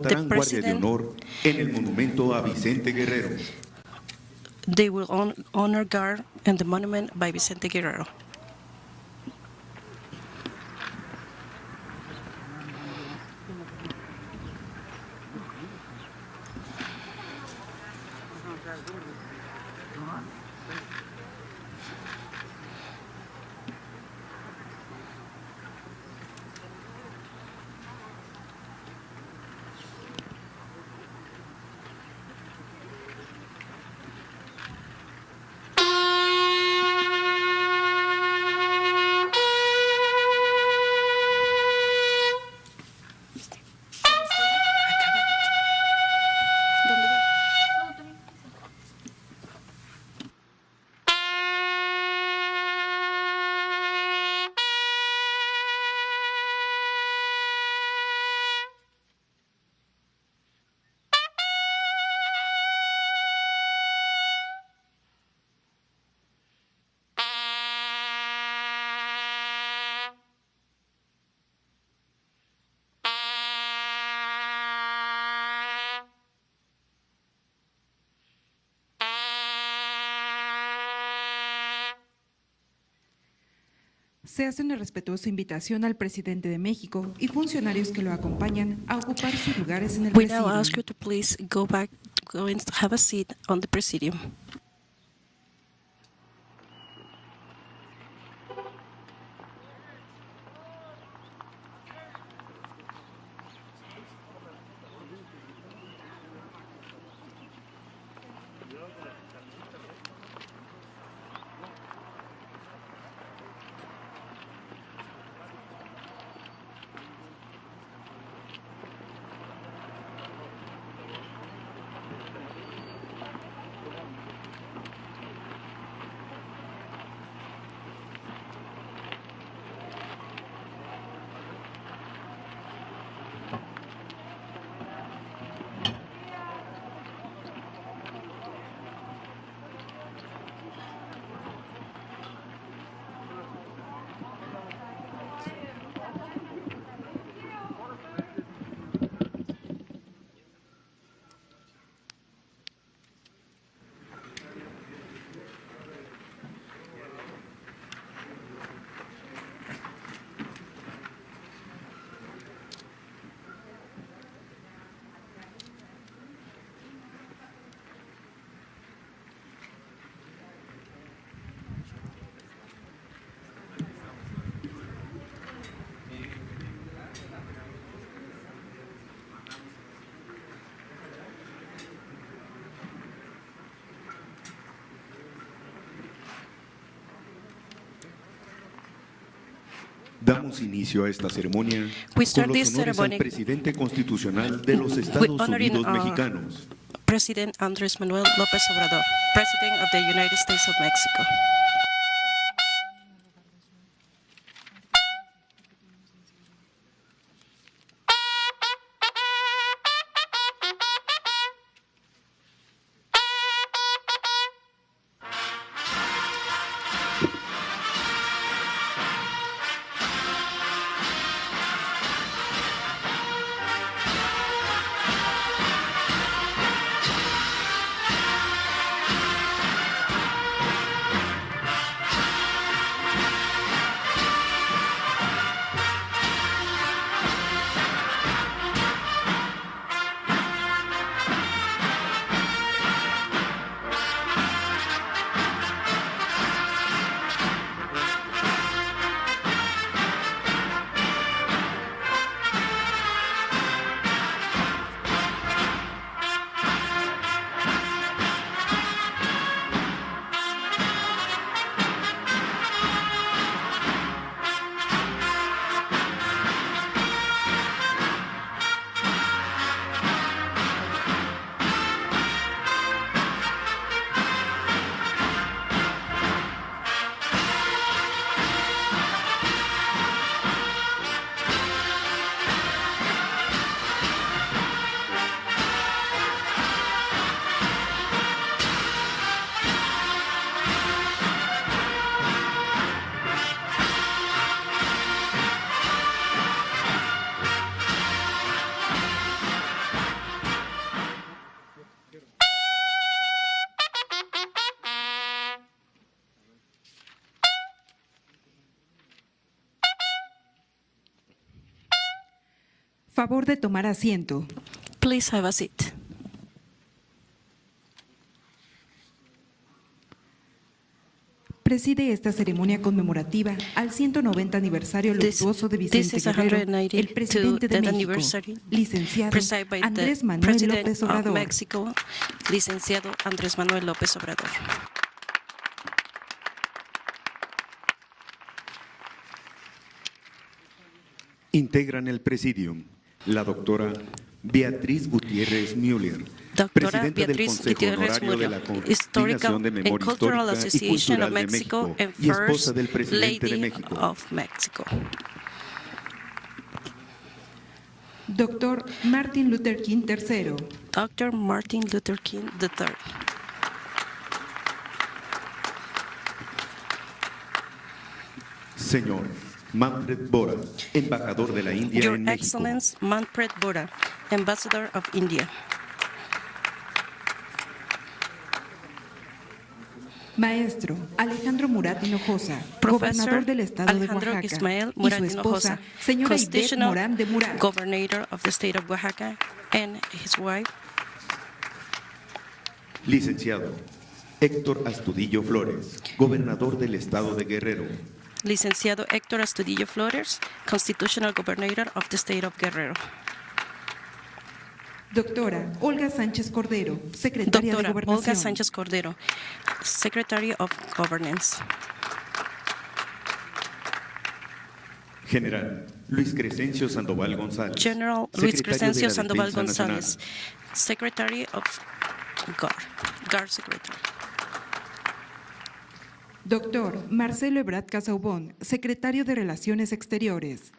portarán guardia de honor en el monumento a Vicente Guerrero. They will honor guard in the monument by Vicente Guerrero. Se hace una respetuosa invitación al presidente de México y funcionarios que lo acompañan a ocupar sus lugares en el We now ask presidium. you to please go and have a seat on the presidium. Damos inicio a esta ceremonia We con start los this honores al ceremony presidente constitucional de los with Estados honoring Unidos mexicanos. President Andrés Manuel López Obrador, President of the United States of Mexico. Favor de tomar asiento. Please have a seat. Preside esta ceremonia conmemorativa al 190 aniversario luctuoso de This Vicente is Guerrero, 190 el presidente de to the México, anniversary, licenciado presided by Andrés the Manuel President López of Obrador. Mexico, licenciado Andrés Manuel López Obrador. Integran el presidium la doctora Beatriz Gutiérrez Müller, Doctora presidenta del Beatriz Consejo Gutiérrez Honorario de la Müller, Historical Coordinación de and Memoria Cultural Histórica y Association of Cultural de Mexico México and y esposa First del presidente de Lady México. of Mexico. Doctor Martin Luther King III. Dr. Martin Luther King III. Señor Manfred Bora, embajador de la India Your en México. Excellence Manfred Bora, Ambassador of India. Maestro Alejandro Murat Hinojosa, Professor gobernador del estado Alejandro de Oaxaca, Ismael y Murat su esposa, Hinojosa, señora Ivette Constitutional Morán de Murat. Governor of the State of Oaxaca, and his wife, Licenciado Héctor Astudillo Flores, gobernador del estado de Guerrero. Licenciado Héctor Astudillo Flores, Constitutional Governor of the State of Guerrero. Doctora Olga Sánchez Cordero, secretaria Doctora de Gobernación. Olga Sánchez Cordero, Secretary of Governance. General Luis Crescencio Sandoval González. General Luis secretario de Crescencio la Sandoval Defensa González, Secretary of GAR Secretary. Doctor Marcelo Ebrard Casaubon, secretario de Relaciones Exteriores.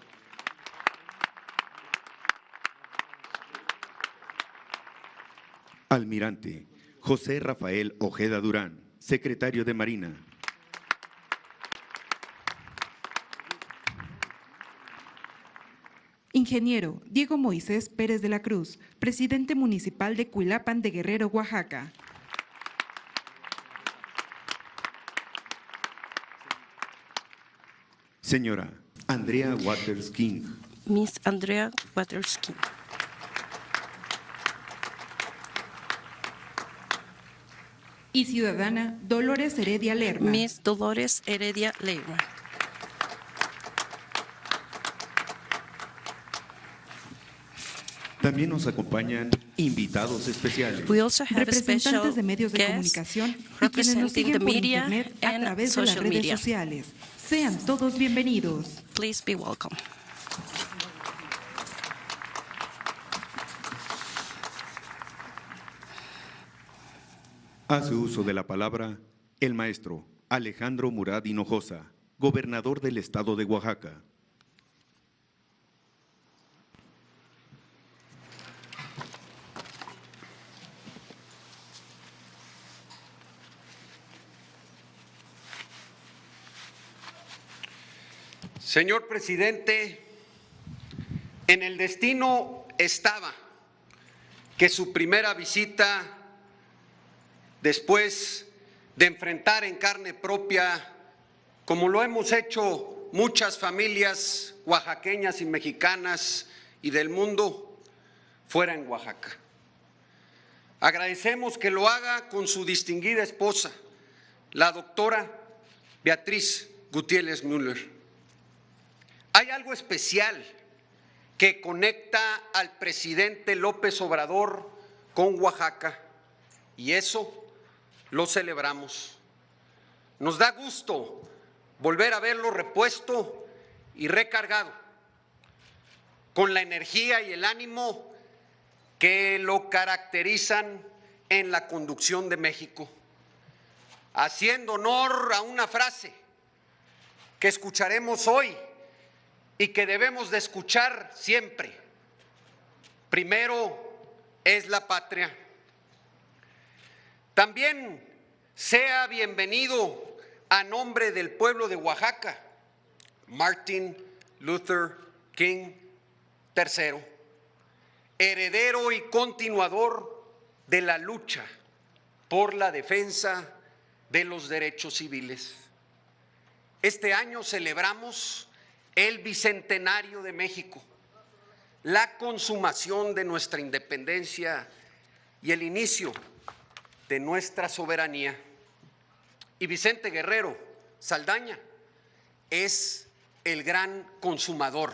Almirante José Rafael Ojeda Durán, secretario de Marina. Ingeniero Diego Moisés Pérez de la Cruz, presidente municipal de Cuilapan de Guerrero, Oaxaca. Señora Andrea Waters King, Miss Andrea Waters King. Y ciudadana Dolores Heredia Lerma. Miss Dolores Heredia Lerma. también nos acompañan invitados especiales. We also have Representantes special de medios de guests comunicación y quienes nos representing siguen the por media internet a and través de las social redes media. sociales. Sean todos bienvenidos. Please be welcome. Hace uso de la palabra el maestro Alejandro Murat Hinojosa, gobernador del estado de Oaxaca. Señor presidente, en el destino estaba que su primera visita, después de enfrentar en carne propia, como lo hemos hecho muchas familias oaxaqueñas y mexicanas y del mundo, fuera en Oaxaca. Agradecemos que lo haga con su distinguida esposa, la doctora Beatriz Gutiérrez Müller. Hay algo especial que conecta al presidente López Obrador con Oaxaca y eso lo celebramos. Nos da gusto volver a verlo repuesto y recargado, con la energía y el ánimo que lo caracterizan en la conducción de México, haciendo honor a una frase que escucharemos hoy y que debemos de escuchar siempre. Primero es la patria. También sea bienvenido a nombre del pueblo de Oaxaca, Martin Luther King III, heredero y continuador de la lucha por la defensa de los derechos civiles. Este año celebramos el bicentenario de México, la consumación de nuestra independencia y el inicio de nuestra soberanía. Y Vicente Guerrero Saldaña es el gran consumador,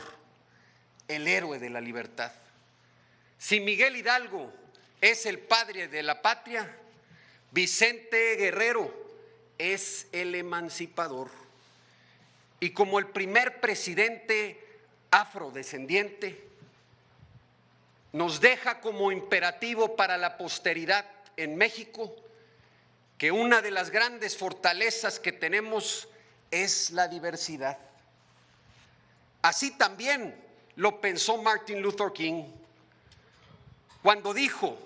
el héroe de la libertad. Si Miguel Hidalgo es el padre de la patria, Vicente Guerrero es el emancipador. Y como el primer presidente afrodescendiente, nos deja como imperativo para la posteridad en México que una de las grandes fortalezas que tenemos es la diversidad. Así también lo pensó Martin Luther King cuando dijo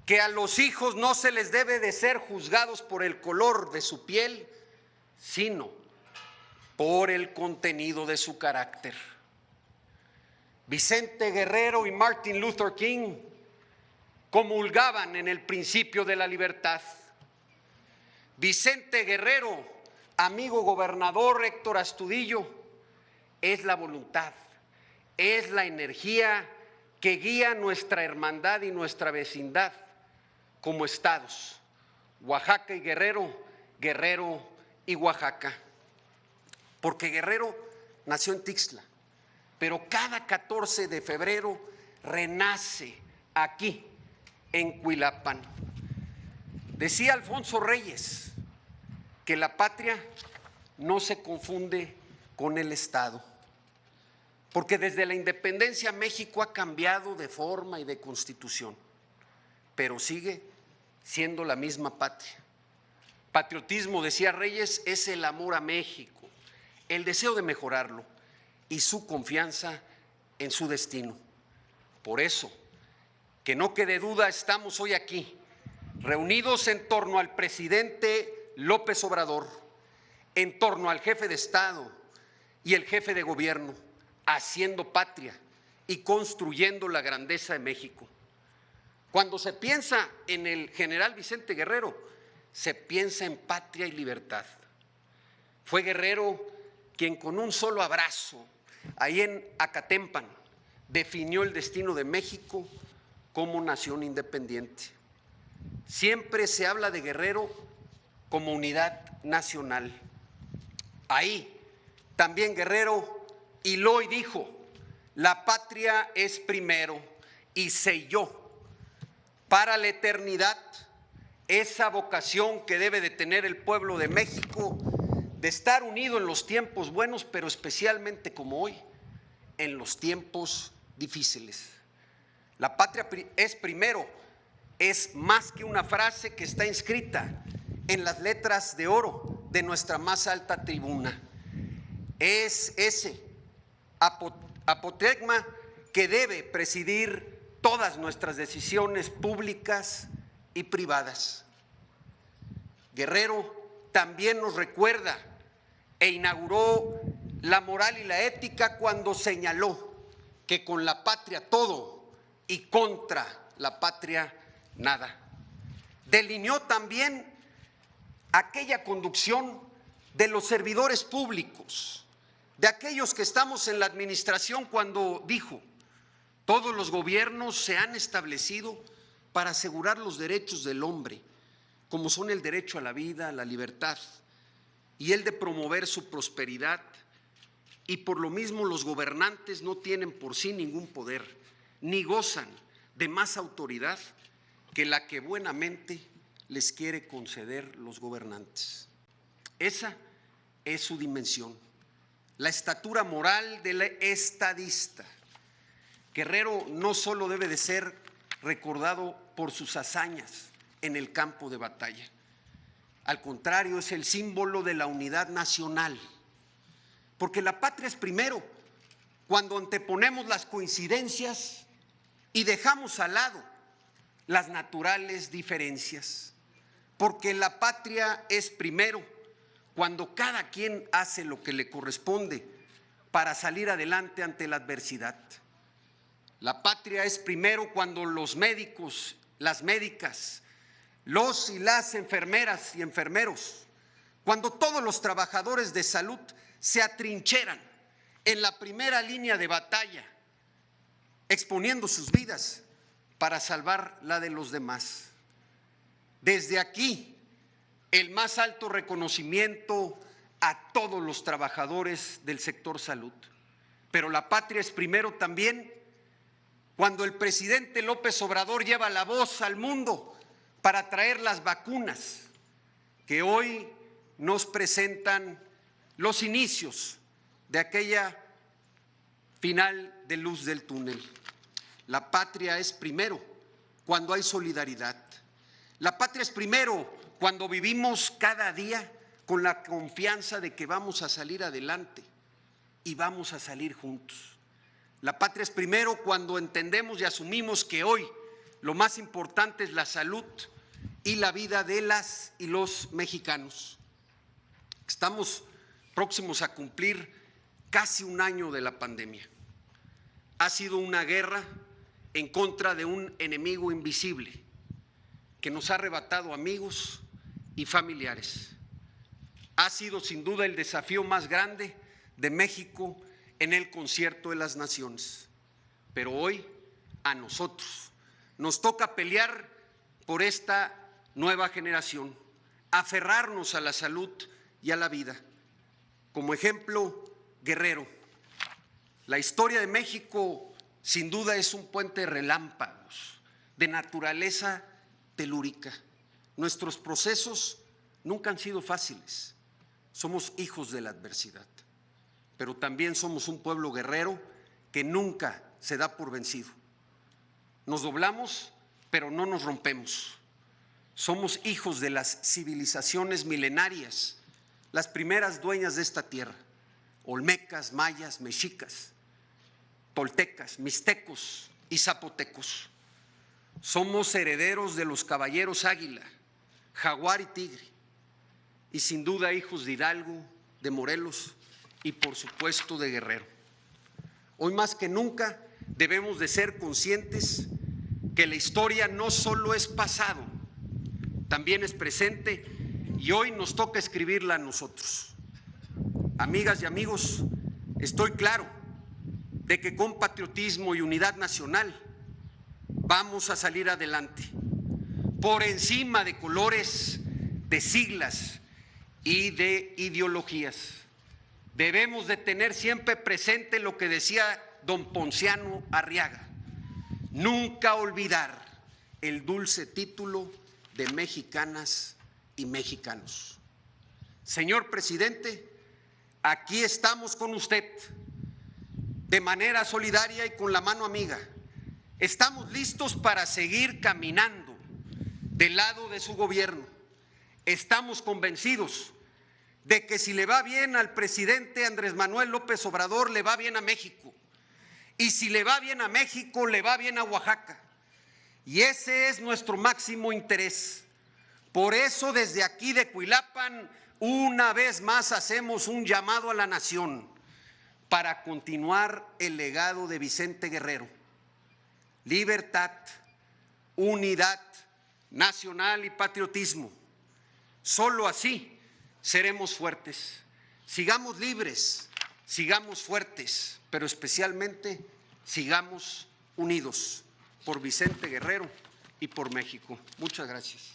que a los hijos no se les debe de ser juzgados por el color de su piel, sino por el contenido de su carácter. Vicente Guerrero y Martin Luther King comulgaban en el principio de la libertad. Vicente Guerrero, amigo gobernador Héctor Astudillo, es la voluntad, es la energía que guía nuestra hermandad y nuestra vecindad como estados, Oaxaca y Guerrero, Guerrero y Oaxaca. Porque Guerrero nació en Tixla, pero cada 14 de febrero renace aquí, en Cuilapan. Decía Alfonso Reyes que la patria no se confunde con el Estado, porque desde la independencia México ha cambiado de forma y de constitución, pero sigue siendo la misma patria. Patriotismo, decía Reyes, es el amor a México, el deseo de mejorarlo y su confianza en su destino. Por eso, que no quede duda, estamos hoy aquí, reunidos en torno al presidente López Obrador, en torno al jefe de Estado y el jefe de gobierno, haciendo patria y construyendo la grandeza de México. Cuando se piensa en el general Vicente Guerrero, se piensa en patria y libertad. Fue Guerrero quien con un solo abrazo, ahí en Acatempan, definió el destino de México como nación independiente. Siempre se habla de Guerrero como unidad nacional. Ahí también Guerrero hiló y dijo: la patria es primero, y selló para la eternidad esa vocación que debe de tener el pueblo de México, de estar unido en los tiempos buenos, pero especialmente como hoy, en los tiempos difíciles. La patria es primero, es más que una frase que está inscrita en las letras de oro de nuestra más alta tribuna. Es ese apotegma que debe presidir todas nuestras decisiones públicas y privadas. Guerrero también nos recuerda e inauguró la moral y la ética cuando señaló que con la patria todo y contra la patria nada. Delineó también aquella conducción de los servidores públicos, de aquellos que estamos en la administración, cuando dijo: todos los gobiernos se han establecido para asegurar los derechos del hombre, como son el derecho a la vida, a la libertad y el de promover su prosperidad, y por lo mismo los gobernantes no tienen por sí ningún poder, ni gozan de más autoridad que la que buenamente les quiere conceder los gobernantes. Esa es su dimensión, la estatura moral del estadista. Guerrero no solo debe de ser recordado por sus hazañas en el campo de batalla, al contrario, es el símbolo de la unidad nacional, porque la patria es primero cuando anteponemos las coincidencias y dejamos al lado las naturales diferencias, porque la patria es primero cuando cada quien hace lo que le corresponde para salir adelante ante la adversidad. La patria es primero cuando los médicos, las médicas, los y las enfermeras y enfermeros, cuando todos los trabajadores de salud se atrincheran en la primera línea de batalla exponiendo sus vidas para salvar la de los demás. Desde aquí, el más alto reconocimiento a todos los trabajadores del sector salud. Pero la patria es primero también cuando el presidente López Obrador lleva la voz al mundo para traer las vacunas que hoy nos presentan los inicios de aquella final de luz del túnel. La patria es primero cuando hay solidaridad. La patria es primero cuando vivimos cada día con la confianza de que vamos a salir adelante y vamos a salir juntos. La patria es primero cuando entendemos y asumimos que hoy lo más importante es la salud y la vida de las y los mexicanos. Estamos próximos a cumplir casi un año de la pandemia. Ha sido una guerra en contra de un enemigo invisible que nos ha arrebatado amigos y familiares. Ha sido sin duda el desafío más grande de México en el concierto de las naciones. Pero hoy a nosotros nos toca pelear por esta nueva generación, aferrarnos a la salud y a la vida. Como ejemplo, Guerrero. La historia de México sin duda es un puente de relámpagos, de naturaleza telúrica. Nuestros procesos nunca han sido fáciles. Somos hijos de la adversidad, pero también somos un pueblo guerrero que nunca se da por vencido. Nos doblamos, pero no nos rompemos. Somos hijos de las civilizaciones milenarias, las primeras dueñas de esta tierra: olmecas, mayas, mexicas, toltecas, mixtecos y zapotecos. Somos herederos de los caballeros águila, jaguar y tigre, y sin duda hijos de Hidalgo, de Morelos y por supuesto de Guerrero. Hoy más que nunca debemos de ser conscientes que la historia no solo es pasado, también es presente, y hoy nos toca escribirla a nosotros. Amigas y amigos, estoy claro de que con patriotismo y unidad nacional vamos a salir adelante, por encima de colores, de siglas y de ideologías. Debemos de tener siempre presente lo que decía don Ponciano Arriaga: nunca olvidar el dulce título de mexicanas y mexicanos. Señor presidente, aquí estamos con usted de manera solidaria y con la mano amiga. Estamos listos para seguir caminando del lado de su gobierno. Estamos convencidos de que si le va bien al presidente Andrés Manuel López Obrador, le va bien a México. Y si le va bien a México, le va bien a Oaxaca. Y ese es nuestro máximo interés. Por eso, desde aquí de Cuilapan, una vez más hacemos un llamado a la nación para continuar el legado de Vicente Guerrero. Libertad, unidad nacional y patriotismo. Solo así seremos fuertes. Sigamos libres, sigamos fuertes, pero especialmente sigamos unidos por Vicente Guerrero y por México. Muchas gracias.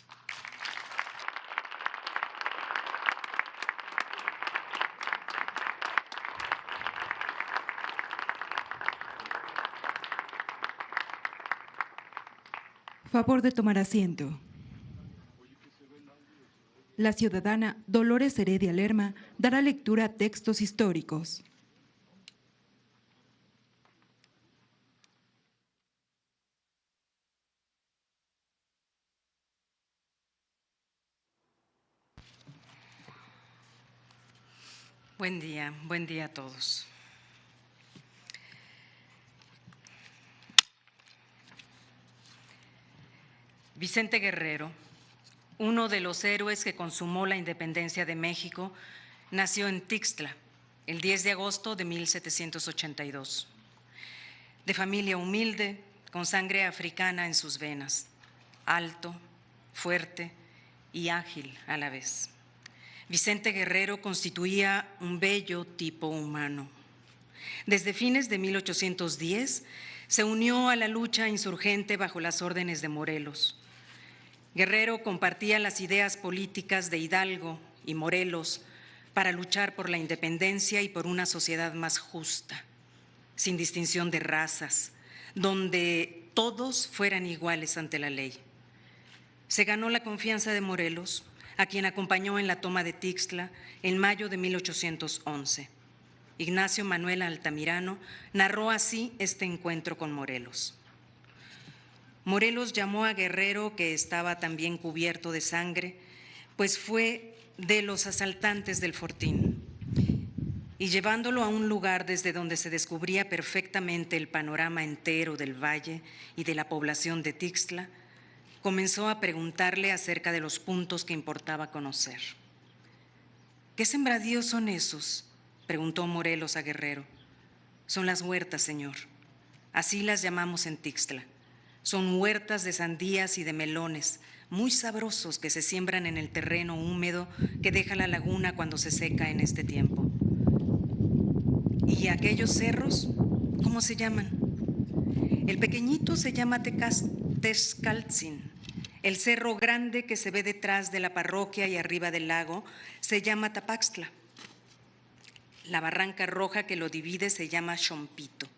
Favor de tomar asiento. La ciudadana Dolores Heredia Lerma dará lectura a textos históricos. Buen día a todos. Vicente Guerrero, uno de los héroes que consumó la independencia de México, nació en Tixtla el 10 de agosto de 1782. De familia humilde, con sangre africana en sus venas, alto, fuerte y ágil a la vez. Vicente Guerrero constituía un bello tipo humano. Desde fines de 1810 Se unió a la lucha insurgente bajo las órdenes de Morelos. Guerrero compartía las ideas políticas de Hidalgo y Morelos para luchar por la independencia y por una sociedad más justa, sin distinción de razas, donde todos fueran iguales ante la ley. Se ganó la confianza de Morelos, a quien acompañó en la toma de Tixtla en mayo de 1811. Ignacio Manuel Altamirano narró así este encuentro con Morelos. Morelos llamó a Guerrero, que estaba también cubierto de sangre, pues fue de los asaltantes del Fortín, y llevándolo a un lugar desde donde se descubría perfectamente el panorama entero del valle y de la población de Tixtla, comenzó a preguntarle acerca de los puntos que importaba conocer. ¿Qué sembradíos son esos?, preguntó Morelos a Guerrero. Son las huertas, señor. Así las llamamos en Tixtla. Son huertas de sandías y de melones, muy sabrosos, que se siembran en el terreno húmedo que deja la laguna cuando se seca en este tiempo. ¿Y aquellos cerros, cómo se llaman? El pequeñito se llama Texcaltzin. El cerro grande que se ve detrás de la parroquia y arriba del lago se llama Tapaxtla. La barranca roja que lo divide se llama Xompito.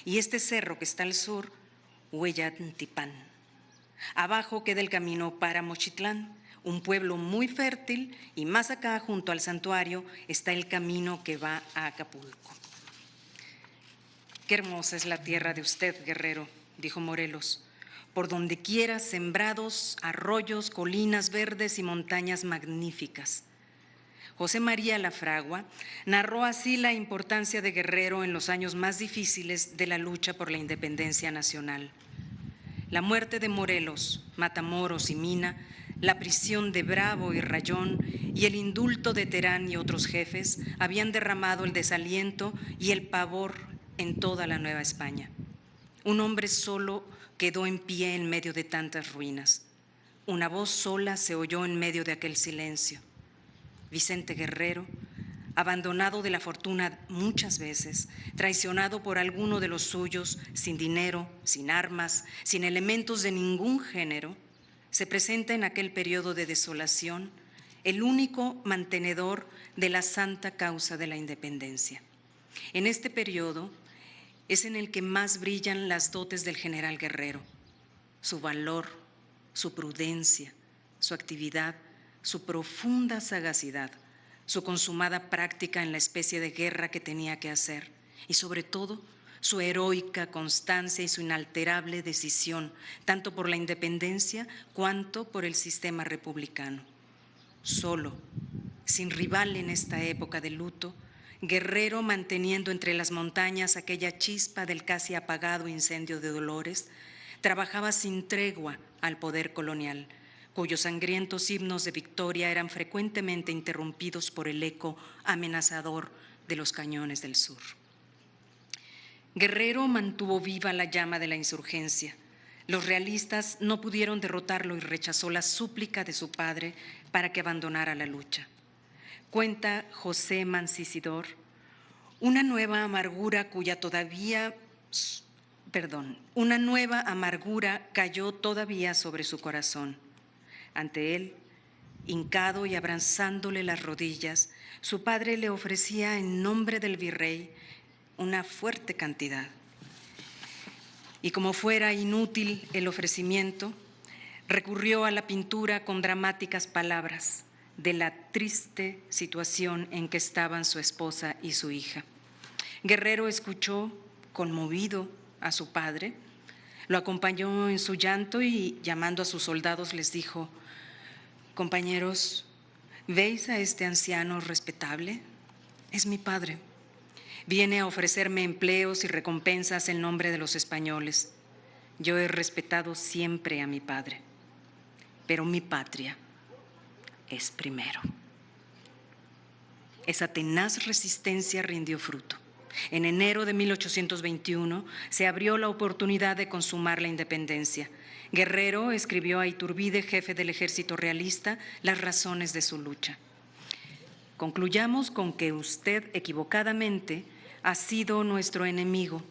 Y este cerro que está al sur, Huellantipán. Abajo queda el camino para Mochitlán, un pueblo muy fértil, y más acá, junto al santuario, está el camino que va a Acapulco. Qué hermosa es la tierra de usted, Guerrero, dijo Morelos. Por donde quiera, sembrados, arroyos, colinas verdes y montañas magníficas. José María Lafragua narró así la importancia de Guerrero en los años más difíciles de la lucha por la independencia nacional. La muerte de Morelos, Matamoros y Mina, la prisión de Bravo y Rayón y el indulto de Terán y otros jefes habían derramado el desaliento y el pavor en toda la Nueva España. Un hombre solo quedó en pie en medio de tantas ruinas. Una voz sola se oyó en medio de aquel silencio. Vicente Guerrero, abandonado de la fortuna muchas veces, traicionado por alguno de los suyos, sin dinero, sin armas, sin elementos de ningún género, se presenta en aquel periodo de desolación, el único mantenedor de la santa causa de la independencia. En este periodo es en el que más brillan las dotes del general Guerrero, su valor, su prudencia, su actividad, su profunda sagacidad, su consumada práctica en la especie de guerra que tenía que hacer y sobre todo su heroica constancia y su inalterable decisión, tanto por la independencia cuanto por el sistema republicano. Solo, sin rival en esta época de luto, Guerrero, manteniendo entre las montañas aquella chispa del casi apagado incendio de Dolores, trabajaba sin tregua al poder colonial, cuyos sangrientos himnos de victoria eran frecuentemente interrumpidos por el eco amenazador de los cañones del sur. Guerrero mantuvo viva la llama de la insurgencia. Los realistas no pudieron derrotarlo y rechazó la súplica de su padre para que abandonara la lucha. Cuenta José Mancisidor, una nueva amargura cayó todavía sobre su corazón. Ante él, hincado y abrazándole las rodillas, su padre le ofrecía en nombre del virrey una fuerte cantidad. Y como fuera inútil el ofrecimiento, recurrió a la pintura con dramáticas palabras de la triste situación en que estaban su esposa y su hija. Guerrero escuchó, conmovido, a su padre, lo acompañó en su llanto y, llamando a sus soldados, les dijo: compañeros, ¿veis a este anciano respetable? Es mi padre. Viene a ofrecerme empleos y recompensas en nombre de los españoles. Yo he respetado siempre a mi padre, pero mi patria es primero. Esa tenaz resistencia rindió fruto. En enero de 1821 se abrió la oportunidad de consumar la independencia. Guerrero escribió a Iturbide, jefe del ejército realista, las razones de su lucha. Concluyamos con que usted equivocadamente ha sido nuestro enemigo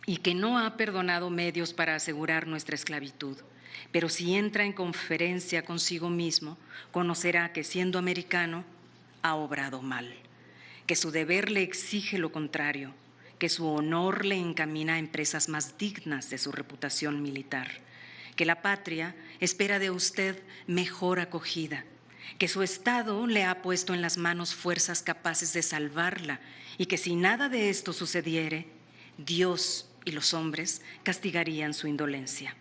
y que no ha perdonado medios para asegurar nuestra esclavitud. Pero si entra en conferencia consigo mismo, conocerá que siendo americano ha obrado mal, que su deber le exige lo contrario, que su honor le encamina a empresas más dignas de su reputación militar, que la patria espera de usted mejor acogida, que su Estado le ha puesto en las manos fuerzas capaces de salvarla y que si nada de esto sucediere, Dios y los hombres castigarían su indolencia.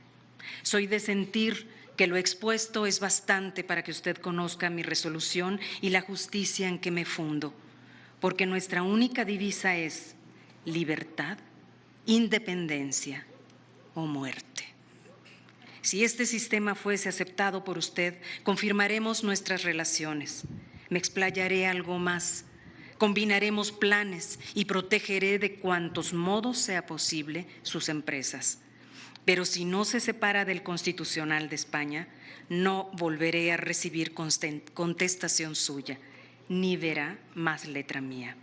Soy de sentir que lo expuesto es bastante para que usted conozca mi resolución y la justicia en que me fundo, porque nuestra única divisa es libertad, independencia o muerte. Si este sistema fuese aceptado por usted, confirmaremos nuestras relaciones. Me explayaré algo más. Combinaremos planes y protegeré de cuantos modos sea posible sus empresas. Pero si no se separa del Constitucional de España, no volveré a recibir contestación suya, ni verá más letra mía.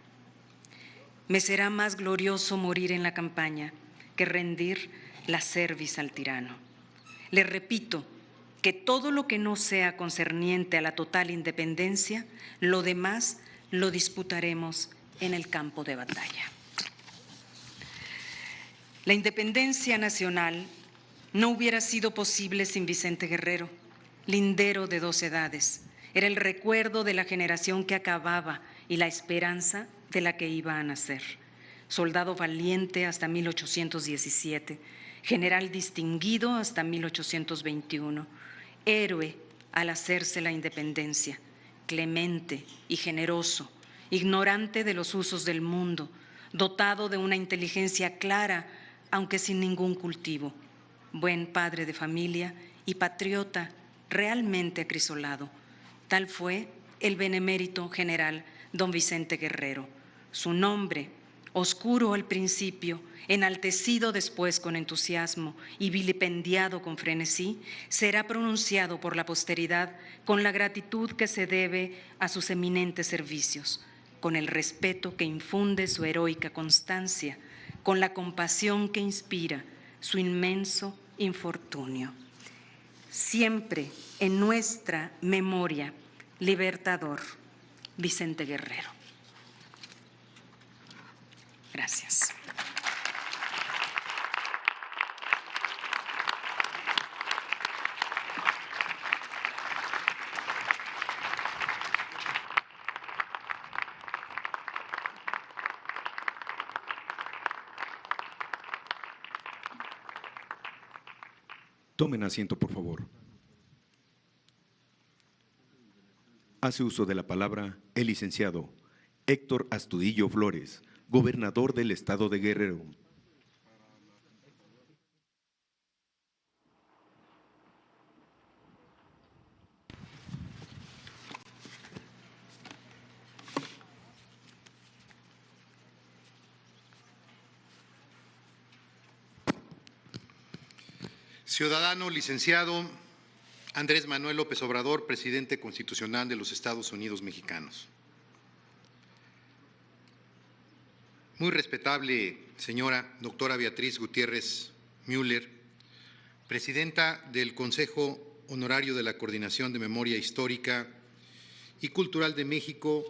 Me será más glorioso morir en la campaña que rendir la cerviz al tirano. Le repito que todo lo que no sea concerniente a la total independencia, lo demás lo disputaremos en el campo de batalla. La independencia nacional no hubiera sido posible sin Vicente Guerrero, lindero de 2 edades. Era el recuerdo de la generación que acababa y la esperanza de la que iba a nacer. Soldado valiente hasta 1817, general distinguido hasta 1821, héroe al hacerse la independencia, clemente y generoso, ignorante de los usos del mundo, dotado de una inteligencia clara, aunque sin ningún cultivo, buen padre de familia y patriota realmente acrisolado. Tal fue el benemérito general don Vicente Guerrero. Su nombre, oscuro al principio, enaltecido después con entusiasmo y vilipendiado con frenesí, será pronunciado por la posteridad con la gratitud que se debe a sus eminentes servicios, con el respeto que infunde su heroica constancia, con la compasión que inspira su inmenso infortunio. Siempre en nuestra memoria, libertador, Vicente Guerrero. Gracias. Tomen asiento, por favor. Hace uso de la palabra el licenciado Héctor Astudillo Flores, gobernador del Estado de Guerrero. Ciudadano licenciado Andrés Manuel López Obrador, presidente constitucional de los Estados Unidos mexicanos. Muy respetable señora doctora Beatriz Gutiérrez Müller, presidenta del Consejo Honorario de la Coordinación de Memoria Histórica y Cultural de México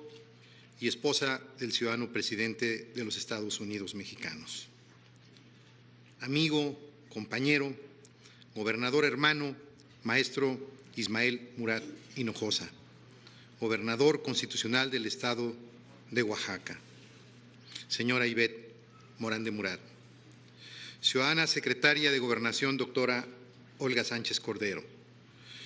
y esposa del ciudadano presidente de los Estados Unidos mexicanos. Amigo, compañero, gobernador hermano, maestro Ismael Murat Hinojosa, gobernador constitucional del Estado de Oaxaca. Señora Ivette Morán de Murat, ciudadana secretaria de Gobernación, doctora Olga Sánchez Cordero,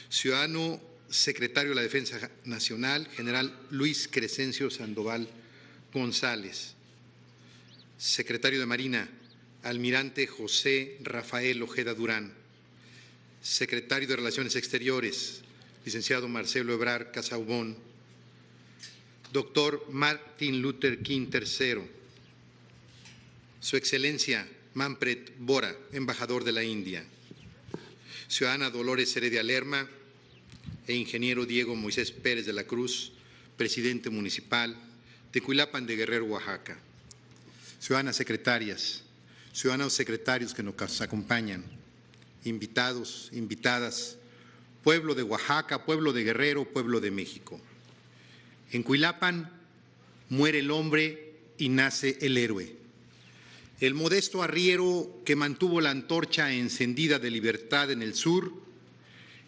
ciudadano secretario de la Defensa Nacional, general Luis Crescencio Sandoval González, secretario de Marina, almirante José Rafael Ojeda Durán, secretario de Relaciones Exteriores, licenciado Marcelo Ebrard Casaubon, doctor Martin Luther King III, Su Excelencia Manfred Bora, embajador de la India, ciudadana Dolores Heredia Lerma e ingeniero Diego Moisés Pérez de la Cruz, presidente municipal de Cuilapan de Guerrero, Oaxaca, ciudadanas secretarias, ciudadanos secretarios que nos acompañan, invitados, invitadas, pueblo de Oaxaca, pueblo de Guerrero, pueblo de México. En Cuilapan muere el hombre y nace el héroe. El modesto arriero que mantuvo la antorcha encendida de libertad en el sur,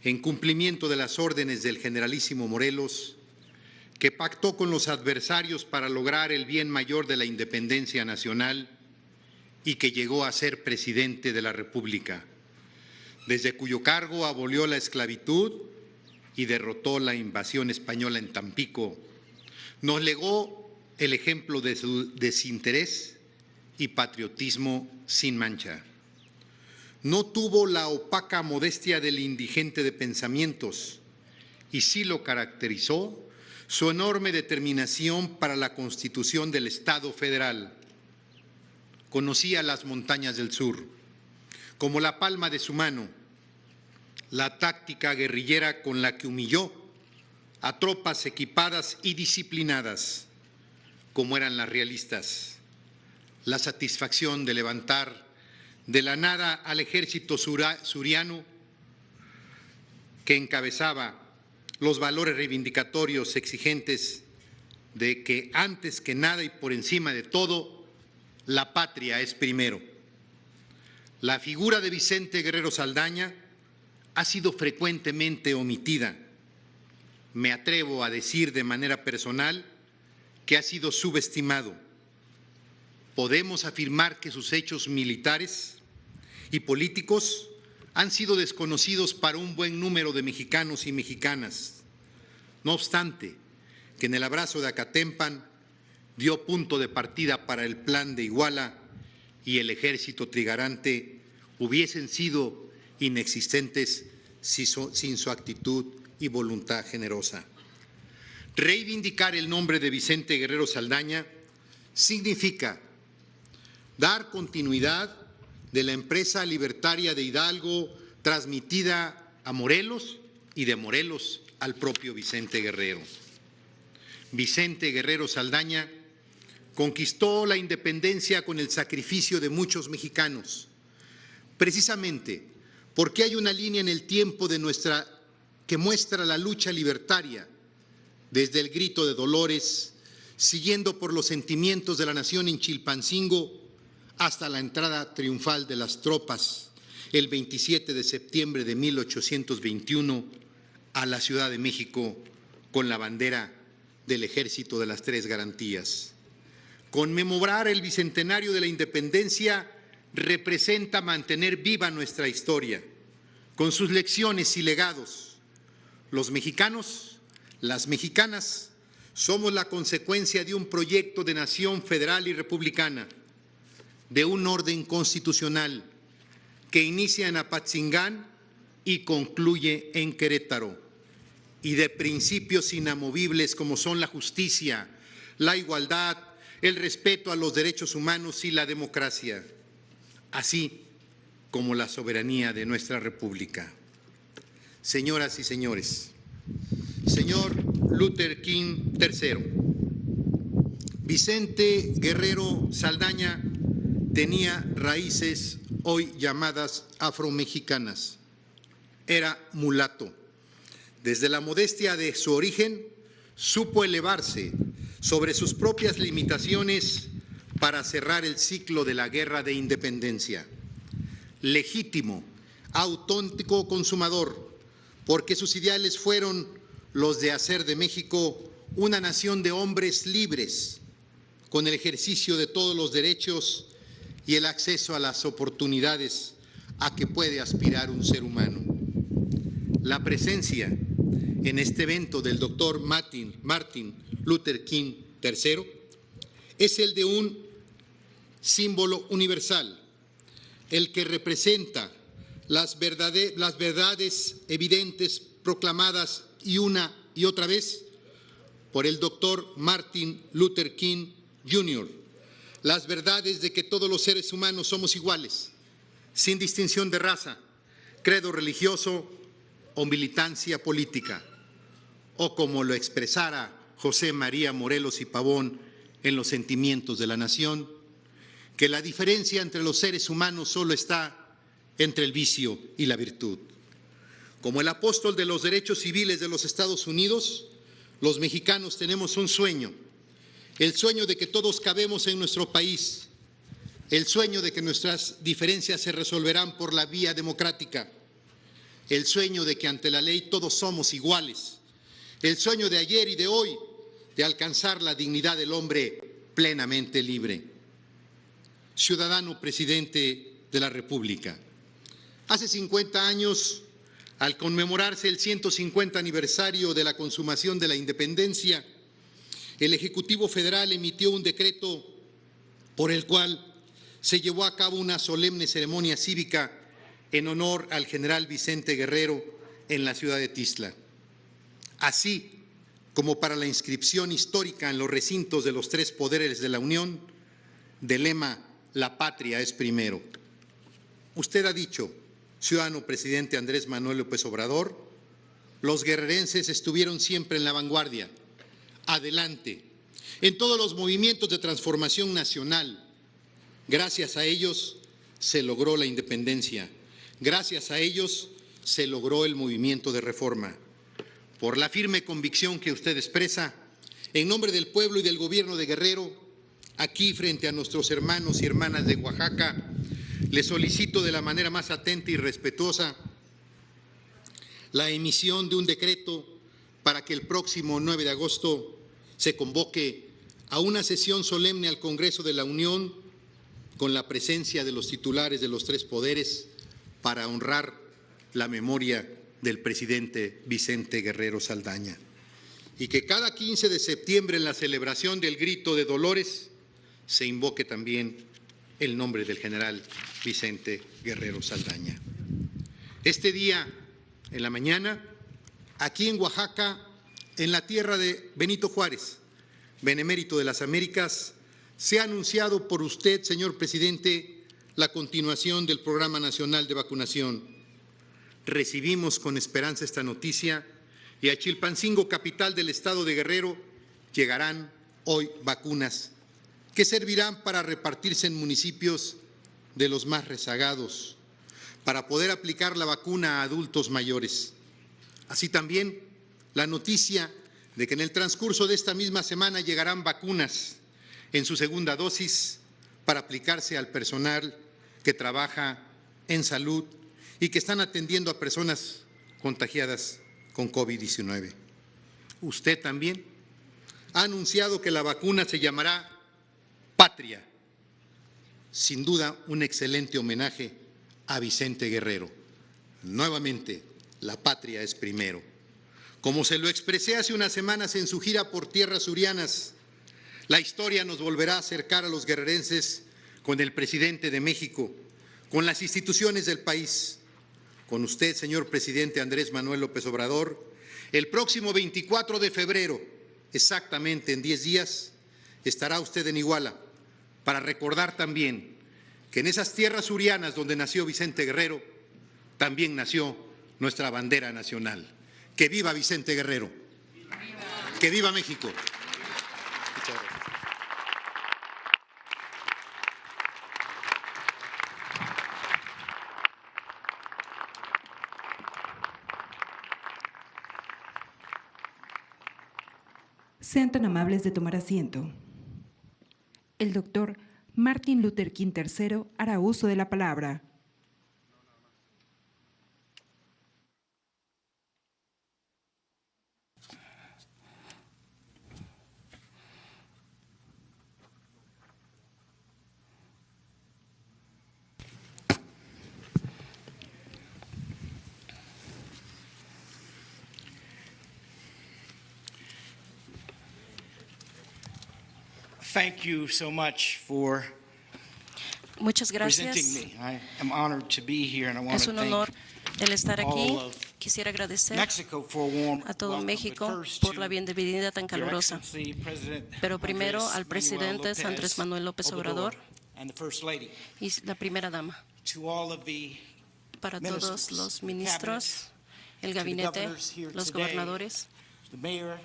en cumplimiento de las órdenes del generalísimo Morelos, que pactó con los adversarios para lograr el bien mayor de la independencia nacional y que llegó a ser presidente de la República, desde cuyo cargo abolió la esclavitud y derrotó la invasión española en Tampico. Nos legó el ejemplo de su desinterés y patriotismo sin mancha. No tuvo la opaca modestia del indigente de pensamientos y sí lo caracterizó su enorme determinación para la constitución del Estado federal. Conocía las montañas del sur como la palma de su mano, la táctica guerrillera con la que humilló a tropas equipadas y disciplinadas, como eran las realistas, la satisfacción de levantar de la nada al ejército suriano que encabezaba los valores reivindicatorios exigentes de que antes que nada y por encima de todo, la patria es primero. La figura de Vicente Guerrero Saldaña ha sido frecuentemente omitida. Me atrevo a decir de manera personal que ha sido subestimado. Podemos afirmar que sus hechos militares y políticos han sido desconocidos para un buen número de mexicanos y mexicanas. No obstante, que en el abrazo de Acatempan dio punto de partida para el plan de Iguala y el ejército trigarante hubiesen sido inexistentes sin su actitud y voluntad generosa. Reivindicar el nombre de Vicente Guerrero Saldaña significa dar continuidad de la empresa libertaria de Hidalgo transmitida a Morelos y de Morelos al propio Vicente Guerrero. Vicente Guerrero Saldaña conquistó la independencia con el sacrificio de muchos mexicanos, precisamente porque hay una línea en el tiempo que muestra la lucha libertaria desde el grito de Dolores, siguiendo por los sentimientos de la nación en Chilpancingo hasta la entrada triunfal de las tropas el 27 de septiembre de 1821 a la Ciudad de México con la bandera del Ejército de las Tres Garantías. Conmemorar el bicentenario de la independencia representa mantener viva nuestra historia, con sus lecciones y legados. Los mexicanos, las mexicanas, somos la consecuencia de un proyecto de nación federal y republicana, de un orden constitucional que inicia en Apatzingán y concluye en Querétaro, y de principios inamovibles como son la justicia, la igualdad, el respeto a los derechos humanos y la democracia, así como la soberanía de nuestra República. Señoras y señores, señor Luther King III, Vicente Guerrero Saldaña tenía raíces hoy llamadas afromexicanas. Era mulato. Desde la modestia de su origen, supo elevarse sobre sus propias limitaciones para cerrar el ciclo de la Guerra de Independencia. Legítimo, auténtico consumador, porque sus ideales fueron los de hacer de México una nación de hombres libres, con el ejercicio de todos los derechos y el acceso a las oportunidades a que puede aspirar un ser humano. La presencia en este evento del doctor Martin Luther King III es el de un símbolo universal, el que representa las verdades evidentes proclamadas y una y otra vez por el doctor Martin Luther King Jr., las verdades de que todos los seres humanos somos iguales, sin distinción de raza, credo religioso o militancia política, o como lo expresara José María Morelos y Pavón en Los Sentimientos de la Nación, que la diferencia entre los seres humanos solo está entre el vicio y la virtud. Como el apóstol de los derechos civiles de los Estados Unidos, los mexicanos tenemos un sueño, el sueño de que todos cabemos en nuestro país, el sueño de que nuestras diferencias se resolverán por la vía democrática, el sueño de que ante la ley todos somos iguales, el sueño de ayer y de hoy de alcanzar la dignidad del hombre plenamente libre. Ciudadano presidente de la República, hace 50 años, al conmemorarse el 150 aniversario de la consumación de la independencia, el Ejecutivo Federal emitió un decreto por el cual se llevó a cabo una solemne ceremonia cívica en honor al general Vicente Guerrero en la ciudad de Tixla, así como para la inscripción histórica en los recintos de los tres poderes de la Unión del lema "La patria es primero". Usted ha dicho, ciudadano presidente Andrés Manuel López Obrador, los guerrerenses estuvieron siempre en la vanguardia, adelante, en todos los movimientos de transformación nacional. Gracias a ellos se logró la independencia, gracias a ellos se logró el movimiento de reforma. Por la firme convicción que usted expresa, en nombre del pueblo y del gobierno de Guerrero, aquí frente a nuestros hermanos y hermanas de Oaxaca, le solicito de la manera más atenta y respetuosa la emisión de un decreto para que el próximo 9 de agosto se convoque a una sesión solemne al Congreso de la Unión con la presencia de los titulares de los tres poderes para honrar la memoria del presidente Vicente Guerrero Saldaña. Y que cada 15 de septiembre en la celebración del Grito de Dolores se invoque también el nombre del general Vicente Guerrero Saldaña. Este día, en la mañana, aquí en Oaxaca, en la tierra de Benito Juárez, benemérito de las Américas, se ha anunciado por usted, señor presidente, la continuación del Programa Nacional de Vacunación. Recibimos con esperanza esta noticia y a Chilpancingo, capital del estado de Guerrero, llegarán hoy vacunas que servirán para repartirse en municipios de los más rezagados, para poder aplicar la vacuna a adultos mayores. Así también la noticia de que en el transcurso de esta misma semana llegarán vacunas en su segunda dosis para aplicarse al personal que trabaja en salud y que están atendiendo a personas contagiadas con COVID-19. Usted también ha anunciado que la vacuna se llamará Patria, sin duda un excelente homenaje a Vicente Guerrero. Nuevamente, la patria es primero. Como se lo expresé hace unas semanas en su gira por tierras surianas, la historia nos volverá a acercar a los guerrerenses con el presidente de México, con las instituciones del país, con usted, señor presidente Andrés Manuel López Obrador. El próximo 24 de febrero, exactamente en 10 días, estará usted en Iguala para recordar también que en esas tierras surianas donde nació Vicente Guerrero, también nació nuestra bandera nacional. ¡Que viva Vicente Guerrero! ¡Que viva México! Sean tan amables de tomar asiento. El doctor Martin Luther King III hará uso de la palabra. Thank you so much for Muchas presenting gracias. me. I am honored to be here, and I want Es to un honor thank el estar aquí. all of Quisiera agradecer Mexico for a warm a todo welcome, but México first por to la bienvenida tan Your calurosa. Excellency, President Pero primero Andrés al presidente Manuel Andrés López Manuel López Obrador and the First Lady, y la primera dama. to all of the Para ministers, todos los the ministros, el to the gabinete, governors here los today, gobernadores, the mayor,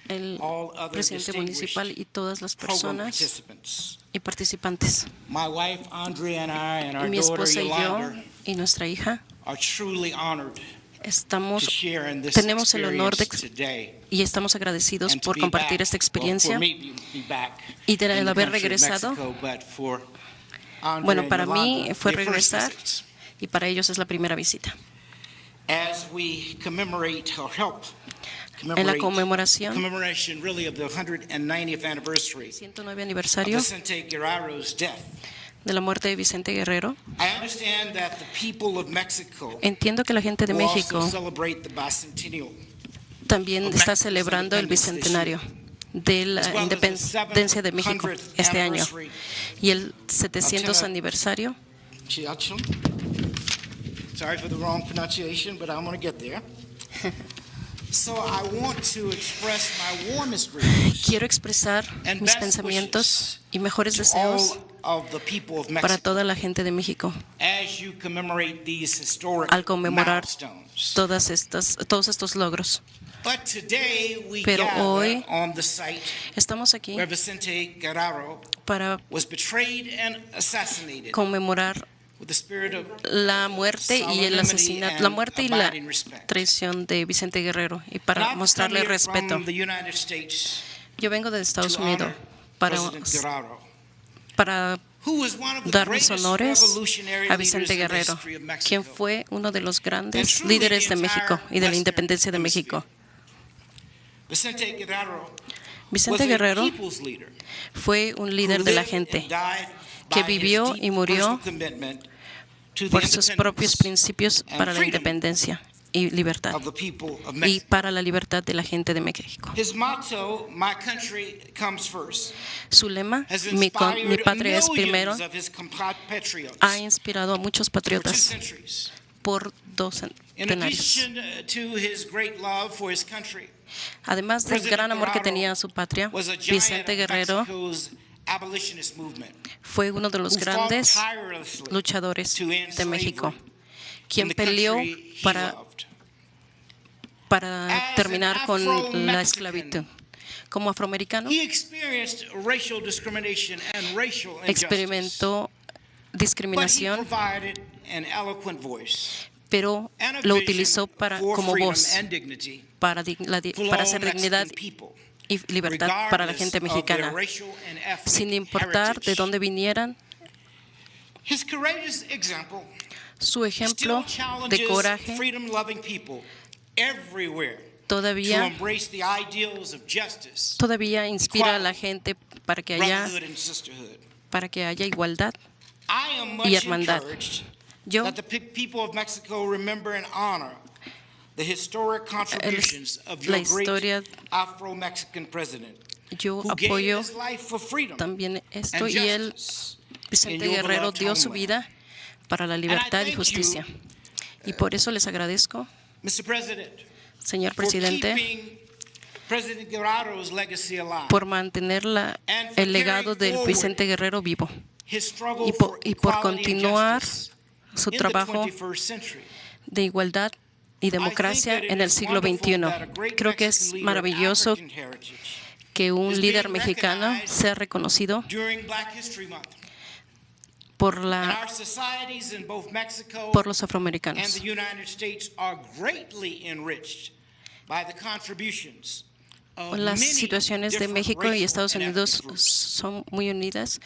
el all other presidente municipal y todas las program personas participants. y participantes. My wife, Andrea, and I, and our Mi daughter, esposa y yo Yolanda, y nuestra hija are truly honored to share in this tenemos el honor experience today. y estamos agradecidos And to por be compartir back, esta well, experiencia for me to be back y de in the haber country of regresado. Mexico, but for Andrea Bueno, and para mí Yolanda, fue their first regresar visits. y para ellos es la primera visita. As we commemorate or help En la commemorate conmemoración, commemoration really of the 190th anniversary 109 of aniversario Vicente Guerrero's death. de la muerte de Vicente Guerrero, I understand that the people of Mexico entiendo que la gente de will also México celebrate the bicentennial, también of está Mexico's celebrando el independence this bicentenario de la as well as the independencia de México 700th este año anniversary y el 700 of aniversario. Chiachum. Sorry for the wrong pronunciation, but I'm going to get there. So I want to express my warmest greetings Quiero expresar and mis best pensamientos y mejores to deseos all of the people of para Mexico toda la gente de México as you commemorate these historic al conmemorar milestones. todos estos logros. But today we Pero gather hoy on the site estamos aquí where Vicente Guerrero para was betrayed and assassinated conmemorar with the spirit of la muerte y el asesinato, la muerte y la traición de Vicente Guerrero y And para I've mostrarle come here respeto. from the United States Yo vengo de Estados to Unidos honor para, President Guerrero, para who was one of the dar mis greatest honores revolutionary a leaders Vicente in the Guerrero, history of Mexico. quien fue uno de los And grandes truly líderes the de México entire y de la Western independencia de Hemisphere. México. Vicente Guerrero Vicente was a Guerrero people's leader fue un who líder de la lived and gente died que by his vivió deep y murió personal commitment to the por sus propios independence principios and para la freedom independencia y libertad of the people of y Mexico. para la libertad de la gente de México. His motto, "My country comes first," Su lema, has mi inspired patria es millions primero, of his compatriots ha inspirado a muchos for 2 patriotas centuries. por 2 In centenarios. addition to his great love for his country, Además del President gran amor que Guerrero tenía a su patria, was a giant Vicente of Guerrero Mexico's abolitionist movement, fue uno de los who fought grandes tirelessly luchadores to end de México, slavery quien in the peleó country he para loved. para As terminar an con la Afro-Mexican, esclavitud. Como afroamericano, He experienced racial discrimination and racial injustice, experimentó but he discriminación, provided an eloquent voice pero and a lo vision utilizó for como freedom voz and dignity para for all hacer dignidad Mexican people, y libertad para la gente regardless of their mexicana, racial and ethnic sin importar de heritage. dónde vinieran. His courageous example Su ejemplo still de challenges coraje freedom-loving people everywhere to todavía embrace the ideals of justice, inspira a la gente para que brotherhood, and sisterhood. haya igualdad. I am much y hermandad. encouraged Yo, that the people of Mexico remember and honor the historic contributions of your la historia- great Afro-Mexican president, yo who gave apoyo his life for freedom también esto and y él, justice in Vicente your Guerrero, beloved dio su homeland. vida para la libertad y thank justicia. Y por eso les agradezco, Mr. President, señor for presidente, keeping President Guerrero's legacy alive, por mantener and for el legado carrying del forward Vicente Guerrero vivo his struggle y for por equality and continuar justice su in the trabajo 21st century. de igualdad y democracia en el siglo XXI. Creo que es maravilloso que un líder mexicano sea reconocido During Black History Month, por and our societies in both Mexico los and afroamericanos. the United States are greatly enriched by the contributions of Las many situaciones de different México y racial Estados and Unidos ethnic groups. son muy unidas.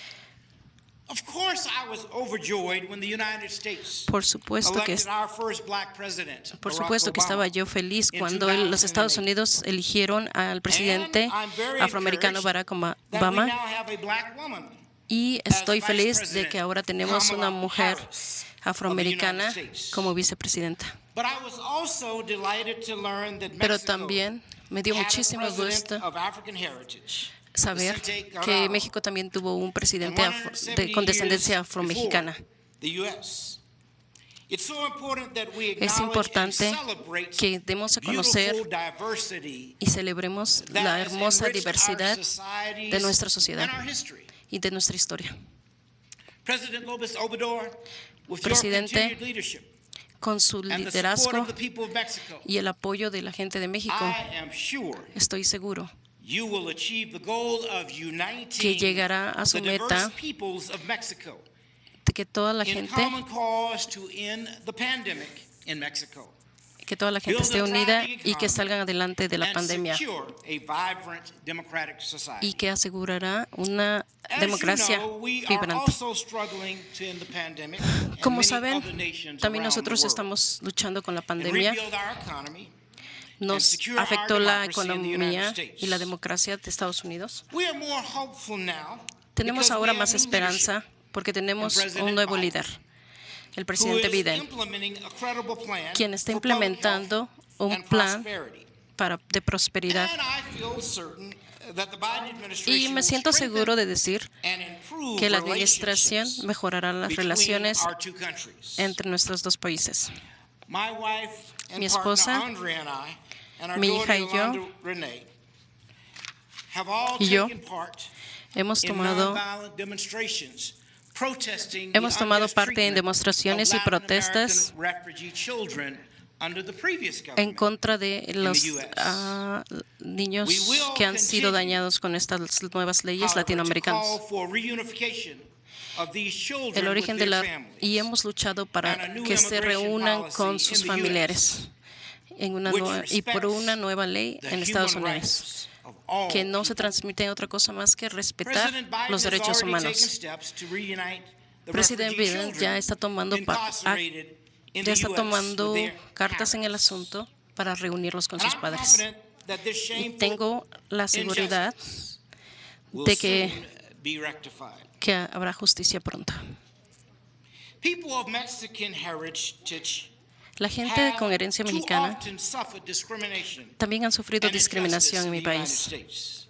Of course, I was overjoyed when the United States Por supuesto que elected our first black president, Por Barack supuesto que estaba Obama. yo feliz in cuando los Estados 2008. Unidos eligieron al presidente And I'm very afroamericano encouraged Barack that we Obama, now have a black woman y as estoy Vice feliz de President, que ahora tenemos una Kamala mujer Harris afroamericana of the United States. como vicepresidenta. But I was also delighted to learn that Pero Mexico también me dio had a muchísimo president gusto of African heritage, saber Vicente que Guerrero, México también tuvo un presidente and 170 con descendencia years afromexicana. before the US. It's so important that we Es acknowledge importante and celebrate que demos a conocer beautiful diversity y celebremos that la has hermosa enriched our diversidad societies de nuestra sociedad and our history. y de nuestra historia. President López Obrador, with your Presidente, continued leadership Con su and the liderazgo support of the people of Mexico, y el apoyo de la gente de México, I am sure estoy seguro que llegará a su meta, de que toda la gente esté unida y que salgan adelante de la pandemia, y que asegurará una democracia vibrante. Como saben, también nosotros estamos luchando con la pandemia. Nos afectó la economía y la democracia de Estados Unidos. Tenemos ahora más esperanza porque tenemos un nuevo líder, el presidente Biden, quien está implementando un plan de prosperidad. Y me siento seguro de decir que la administración mejorará las relaciones entre nuestros dos países. Mi esposa, mi hija y yo hemos tomado parte en demostraciones y protestas en contra de los niños que han sido dañados con estas nuevas leyes latinoamericanas. El origen y hemos luchado para que se reúnan con sus familiares y por una nueva ley en Estados Unidos, que no se transmite otra cosa más que respetar los derechos humanos. Presidente Biden ya está tomando cartas en el asunto para reunirlos con sus padres. Y tengo la seguridad de que habrá justicia pronto. La gente con herencia mexicana también han sufrido discriminación en mi país.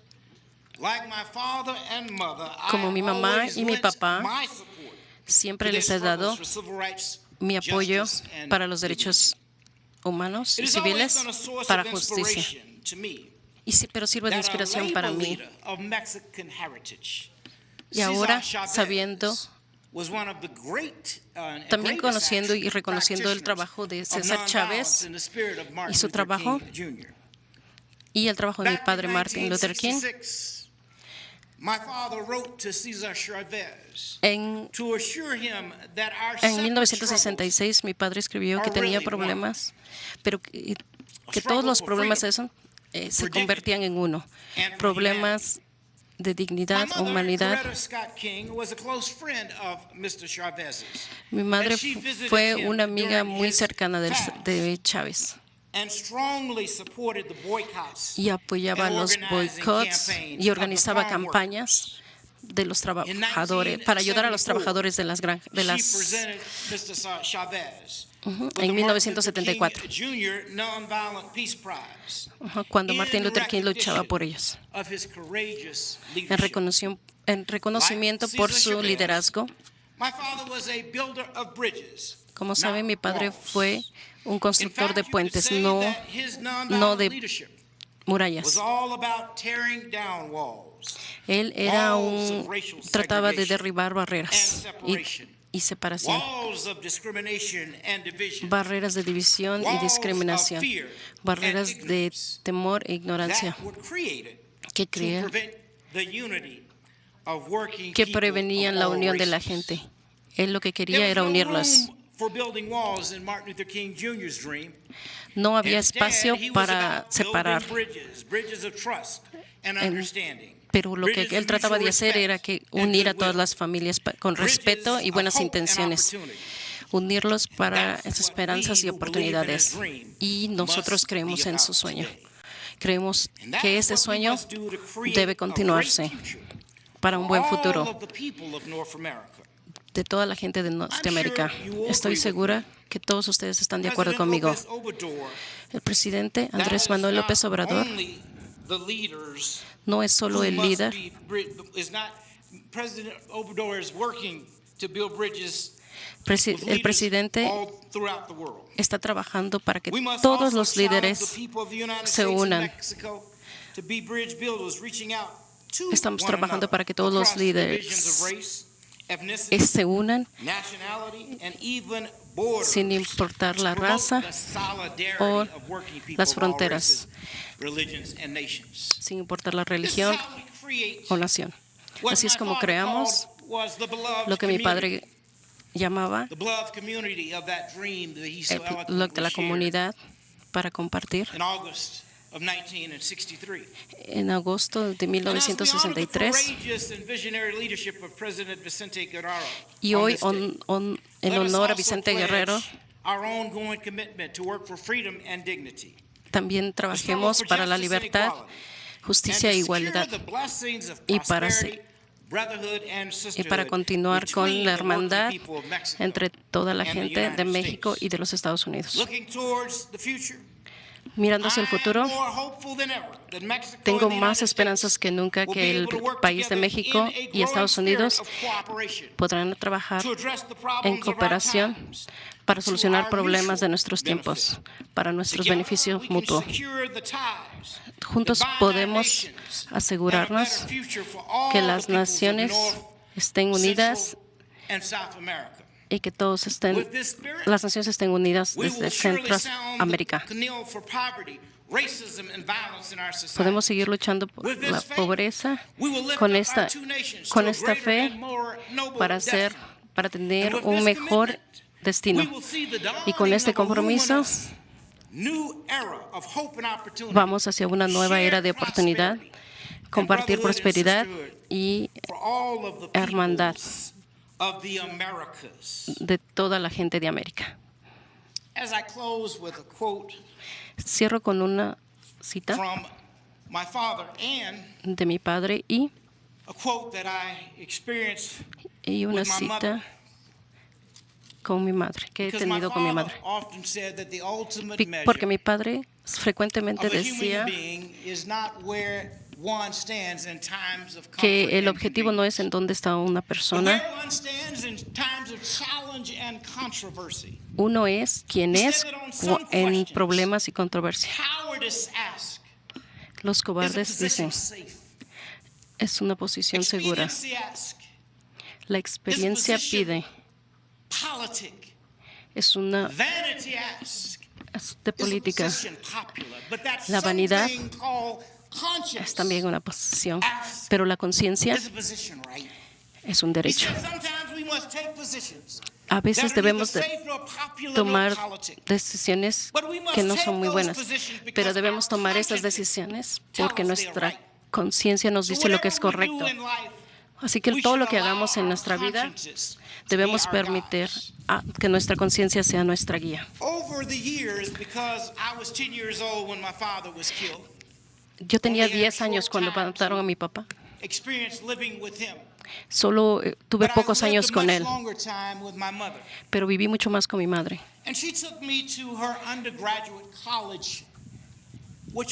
Como mi mamá y mi papá, siempre les he dado mi apoyo para los derechos humanos y civiles, para justicia. Pero sirve de inspiración para mí. Y ahora, también conociendo y reconociendo el trabajo de César Chávez y su trabajo, y el trabajo de mi padre Martin Luther King, en 1966 mi padre escribió que tenía problemas, pero que todos los problemas se convertían en uno: problemas de dignidad, humanidad. Mi madre fue una amiga muy cercana de Chávez y apoyaba los boicots y organizaba campañas de los trabajadores para ayudar a los trabajadores de las en 1974, cuando Martin Luther King luchaba por ellos, en reconocimiento por su liderazgo. Como saben, mi padre fue un constructor de puentes, no de murallas. Él trataba de derribar barreras y separación, barreras de división y discriminación, barreras de temor e ignorancia que prevenían la unión de la gente. Él lo que quería era unirlos. No había espacio para separar. Pero lo que él trataba de hacer era unir a todas las familias con respeto y buenas intenciones, unirlos para esas esperanzas y oportunidades. Y nosotros creemos en su sueño. Creemos que ese sueño debe continuarse para un buen futuro de toda la gente de Norteamérica. Estoy segura que todos ustedes están de acuerdo conmigo. El presidente Andrés Manuel López Obrador no es solo el líder. El presidente está trabajando para que todos los líderes se unan. Estamos trabajando para que todos los líderes se unan sin importar la raza o las fronteras, sin importar la religión o nación. Así es como creamos lo que mi padre llamaba el blog de la comunidad para compartir en agosto de 1963. Y hoy, en honor a Vicente Guerrero, también trabajemos para la libertad, justicia e igualdad y para continuar con la hermandad entre toda la gente de México y de los Estados Unidos. Mirando hacia el futuro, tengo más esperanzas que nunca que el país de México y Estados Unidos podrán trabajar en cooperación para solucionar problemas de nuestros tiempos, para nuestros beneficios mutuos. Juntos podemos asegurarnos que las naciones estén unidas y que las naciones estén unidas desde Centroamérica. Podemos seguir luchando por la pobreza con esta fe para tener un mejor destino. Y con este compromiso vamos hacia una nueva era de oportunidad, compartir prosperidad y hermandad de toda la gente de América. Cierro con una cita de mi padre y una cita con mi madre, que he tenido con mi madre. Porque mi padre frecuentemente decía que el objetivo no es en dónde está una persona, uno es quién es en problemas y controversia. Los cobardes dicen, es una posición segura. La experiencia pide, es una de política. La vanidad es también una posición, pero la conciencia es un derecho. A veces debemos de tomar decisiones que no son muy buenas, pero debemos tomar estas decisiones porque nuestra conciencia nos dice lo que es correcto. Así que todo lo que hagamos en nuestra vida debemos permitir que nuestra conciencia sea nuestra guía. Yo tenía 10 años cuando mataron a mi papá. Solo tuve pocos años con él, pero viví mucho más con mi madre.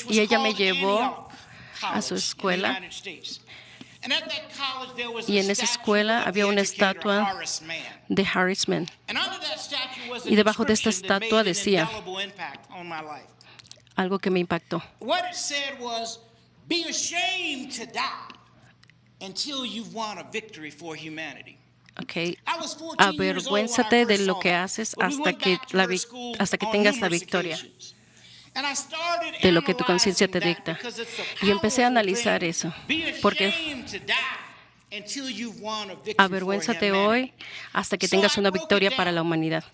Y ella me llevó a su escuela. Y en esa escuela había una estatua de Horace Mann. Y debajo de esta estatua decía algo que me impactó. Okay. Avergüénzate de lo que haces hasta que tengas la victoria de lo que tu conciencia te dicta. Y empecé a analizar eso, porque avergüénzate hoy hasta que tengas una victoria para la humanidad.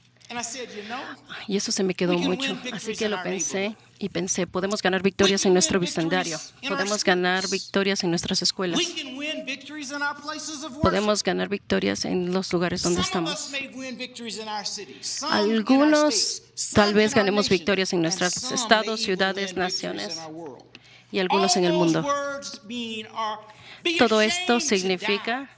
Y eso se me quedó mucho. Así que lo pensé y pensé, podemos ganar victorias en nuestro vecindario, podemos ganar victorias en nuestras escuelas, podemos ganar victorias en los lugares donde estamos. Algunos tal vez ganemos victorias en nuestros estados, ciudades, naciones y algunos en el mundo. Todo esto significa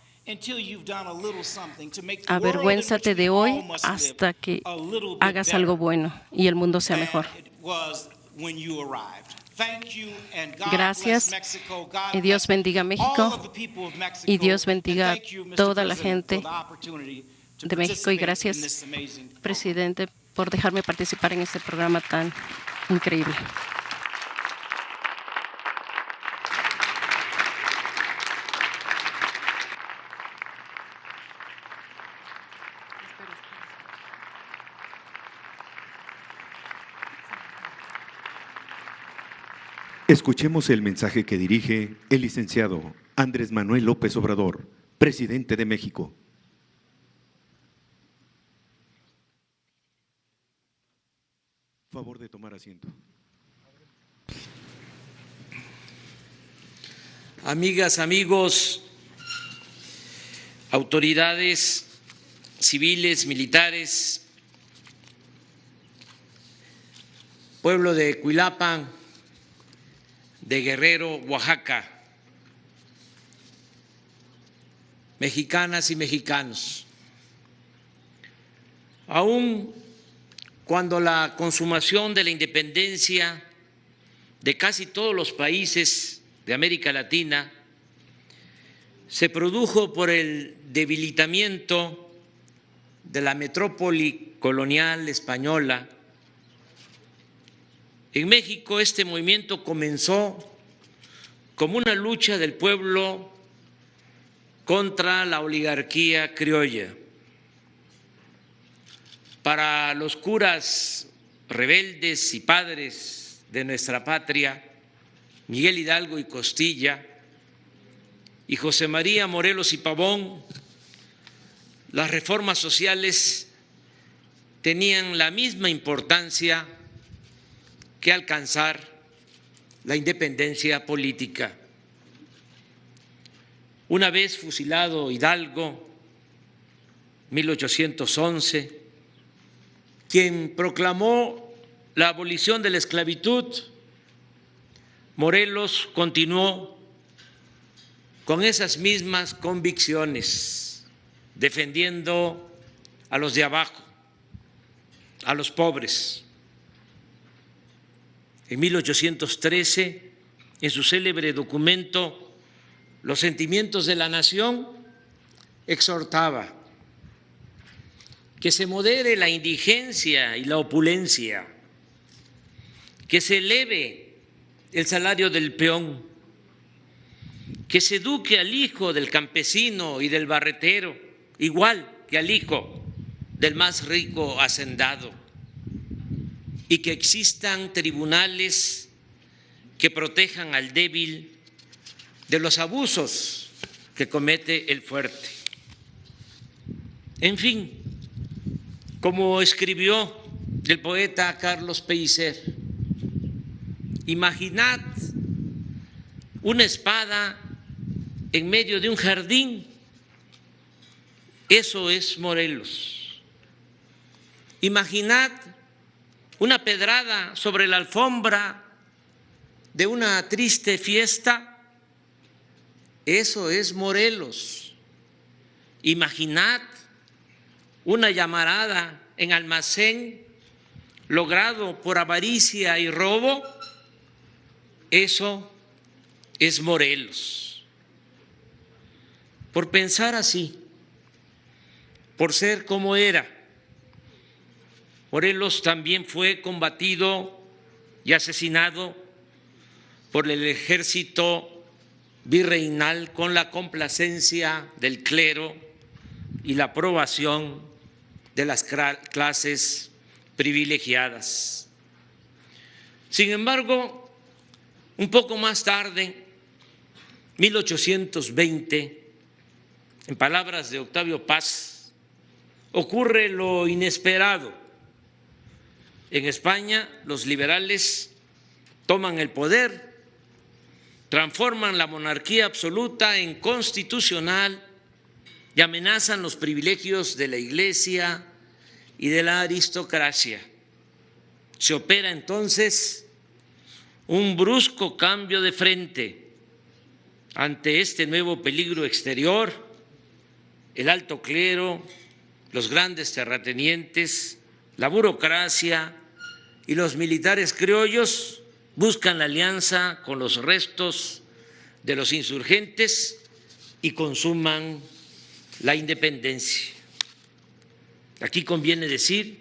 avergüénzate de hoy hasta que hagas algo bueno y el mundo sea mejor. Gracias. Y Dios bendiga a México y Dios bendiga a toda la gente de México. Y gracias, presidente, por dejarme participar en este programa tan increíble. Escuchemos el mensaje que dirige el licenciado Andrés Manuel López Obrador, presidente de México. Favor de tomar asiento. Amigas, amigos, autoridades civiles, militares, pueblo de Cuilapa, de Guerrero, Oaxaca, mexicanas y mexicanos, aún cuando la consumación de la independencia de casi todos los países de América Latina se produjo por el debilitamiento de la metrópoli colonial española, en México este movimiento comenzó como una lucha del pueblo contra la oligarquía criolla. Para los curas rebeldes y padres de nuestra patria, Miguel Hidalgo y Costilla y José María Morelos y Pavón, las reformas sociales tenían la misma importancia que alcanzar la independencia política. Una vez fusilado Hidalgo, 1811, quien proclamó la abolición de la esclavitud, Morelos continuó con esas mismas convicciones, defendiendo a los de abajo, a los pobres. En 1813, en su célebre documento Los sentimientos de la nación, exhortaba que se modere la indigencia y la opulencia, que se eleve el salario del peón, que se eduque al hijo del campesino y del barretero, igual que al hijo del más rico hacendado, y que existan tribunales que protejan al débil de los abusos que comete el fuerte. En fin, como escribió el poeta Carlos Pellicer, imaginad una espada en medio de un jardín, eso es Morelos. Imaginad una pedrada sobre la alfombra de una triste fiesta, eso es Morelos. Imaginad una llamarada en almacén logrado por avaricia y robo, eso es Morelos. Por pensar así, por ser como era, Morelos también fue combatido y asesinado por el ejército virreinal con la complacencia del clero y la aprobación de las clases privilegiadas. Sin embargo, un poco más tarde, 1820, en palabras de Octavio Paz, ocurre lo inesperado. En España, los liberales toman el poder, transforman la monarquía absoluta en constitucional y amenazan los privilegios de la Iglesia y de la aristocracia. Se opera entonces un brusco cambio de frente ante este nuevo peligro exterior. El alto clero, los grandes terratenientes, la burocracia y los militares criollos buscan la alianza con los restos de los insurgentes y consuman la independencia. Aquí conviene decir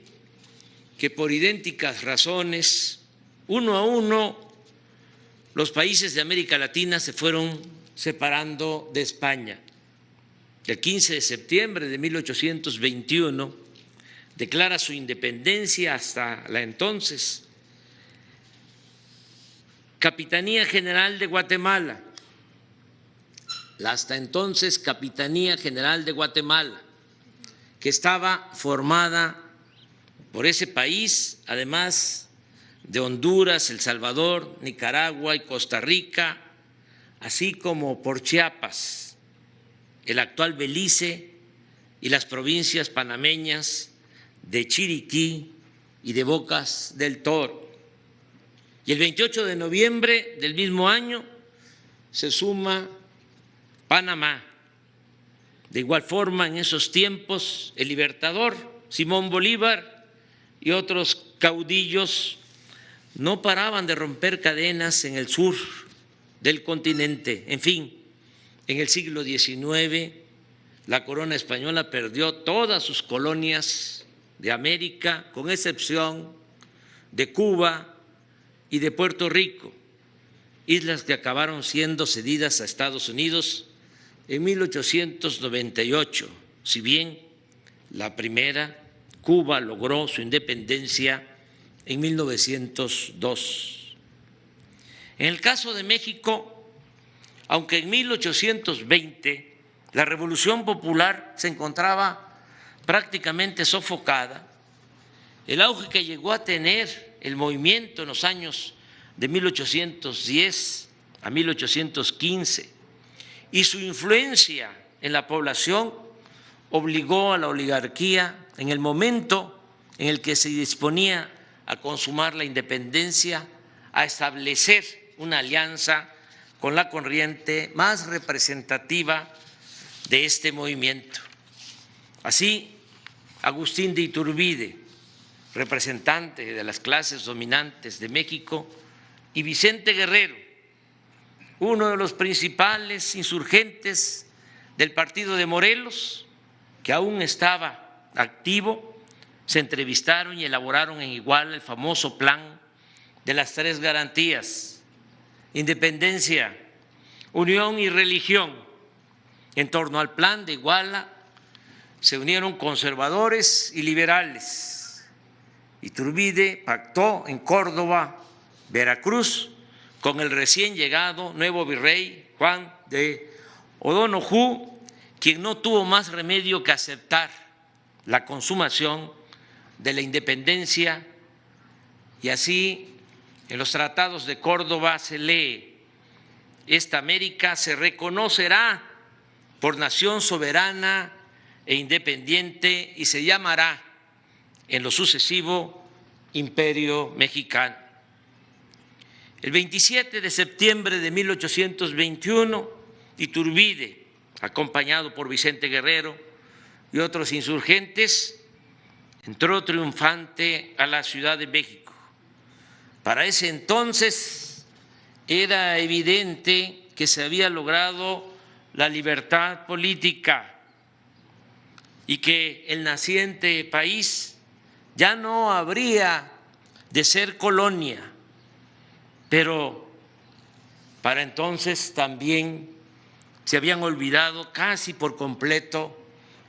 que por idénticas razones, uno a uno, los países de América Latina se fueron separando de España. El 15 de septiembre de 1821 declara su independencia hasta la entonces Capitanía General de Guatemala, la hasta entonces Capitanía General de Guatemala, que estaba formada por ese país, además de Honduras, El Salvador, Nicaragua y Costa Rica, así como por Chiapas, el actual Belice y las provincias panameñas de Chiriquí y de Bocas del Toro. Y el 28 de noviembre del mismo año se suma Panamá. De igual forma, en esos tiempos, el Libertador, Simón Bolívar y otros caudillos no paraban de romper cadenas en el sur del continente. En fin, en el siglo XIX, la corona española perdió todas sus colonias de América, con excepción de Cuba y de Puerto Rico, islas que acabaron siendo cedidas a Estados Unidos en 1898, si bien la primera, Cuba, logró su independencia en 1902. En el caso de México, aunque en 1820 la Revolución Popular se encontraba prácticamente sofocada, el auge que llegó a tener el movimiento en los años de 1810 a 1815 y su influencia en la población obligó a la oligarquía, en el momento en el que se disponía a consumar la independencia, a establecer una alianza con la corriente más representativa de este movimiento. Así, Agustín de Iturbide, representante de las clases dominantes de México, y Vicente Guerrero, uno de los principales insurgentes del partido de Morelos, que aún estaba activo, se entrevistaron y elaboraron en Iguala el famoso plan de las tres garantías: independencia, unión y religión. En torno al plan de Iguala se unieron conservadores y liberales. Iturbide pactó en Córdoba, Veracruz, con el recién llegado nuevo virrey Juan de O'Donoghue, quien no tuvo más remedio que aceptar la consumación de la independencia, y así en los tratados de Córdoba se lee: esta América se reconocerá por nación soberana e independiente y se llamará en lo sucesivo Imperio Mexicano. El 27 de septiembre de 1821, Iturbide, acompañado por Vicente Guerrero y otros insurgentes, entró triunfante a la Ciudad de México. Para ese entonces era evidente que se había logrado la libertad política y que el naciente país ya no habría de ser colonia, pero para entonces también se habían olvidado casi por completo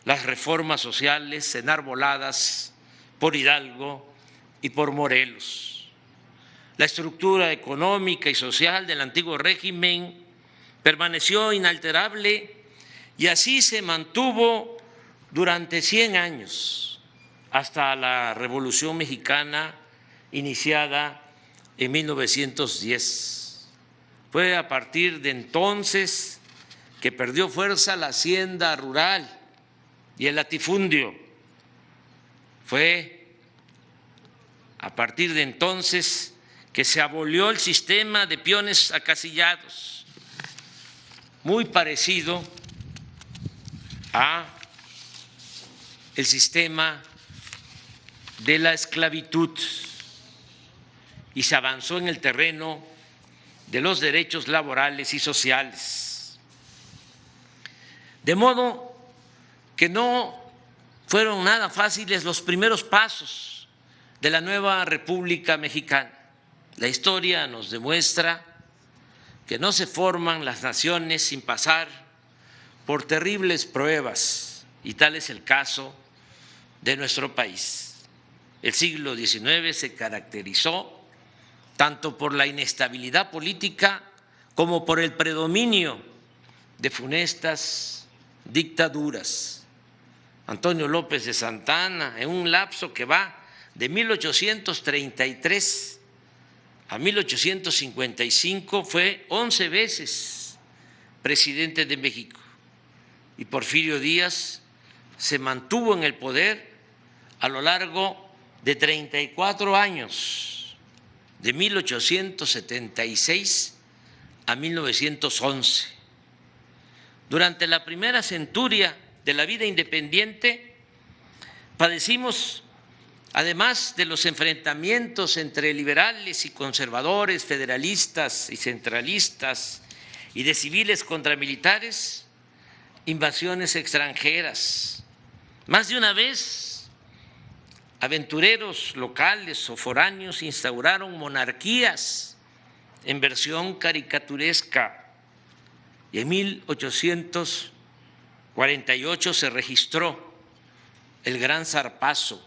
las reformas sociales enarboladas por Hidalgo y por Morelos. La estructura económica y social del antiguo régimen permaneció inalterable y así se mantuvo durante 100 años, hasta la Revolución Mexicana iniciada en 1910. Fue a partir de entonces que perdió fuerza la hacienda rural y el latifundio. Fue a partir de entonces que se abolió el sistema de peones acasillados, muy parecido a el sistema de la esclavitud, y se avanzó en el terreno de los derechos laborales y sociales. De modo que no fueron nada fáciles los primeros pasos de la nueva República Mexicana. La historia nos demuestra que no se forman las naciones sin pasar por terribles pruebas, y tal es el caso de nuestro país. El siglo XIX se caracterizó tanto por la inestabilidad política como por el predominio de funestas dictaduras. Antonio López de Santa Anna, en un lapso que va de 1833 a 1855, fue 11 veces presidente de México, y Porfirio Díaz se mantuvo en el poder a lo largo de 34 años, de 1876 a 1911. Durante la primera centuria de la vida independiente padecimos, además de los enfrentamientos entre liberales y conservadores, federalistas y centralistas, y de civiles contra militares, invasiones extranjeras. Más de una vez, aventureros locales o foráneos instauraron monarquías en versión caricaturesca, y en 1848 se registró el Gran Zarpazo,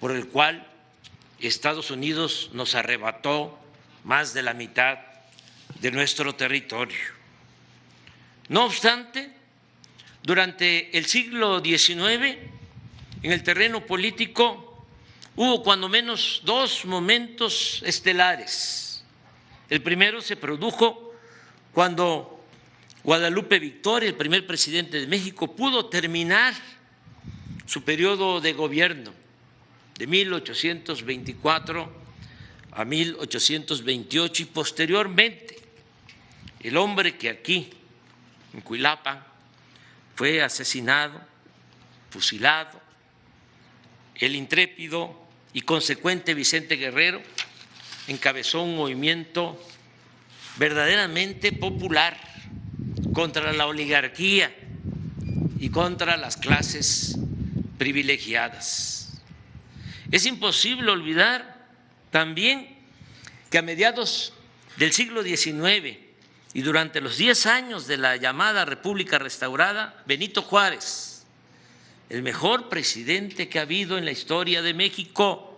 por el cual Estados Unidos nos arrebató más de la mitad de nuestro territorio. No obstante, durante el siglo XIX, en el terreno político, hubo cuando menos dos momentos estelares. El primero se produjo cuando Guadalupe Victoria, el primer presidente de México, pudo terminar su periodo de gobierno de 1824 a 1828, y posteriormente el hombre que aquí, en Cuilapa, fue asesinado, fusilado, el intrépido y consecuente Vicente Guerrero, encabezó un movimiento verdaderamente popular contra la oligarquía y contra las clases privilegiadas. Es imposible olvidar también que a mediados del siglo XIX y durante los 10 años de la llamada República Restaurada, Benito Juárez, el mejor presidente que ha habido en la historia de México,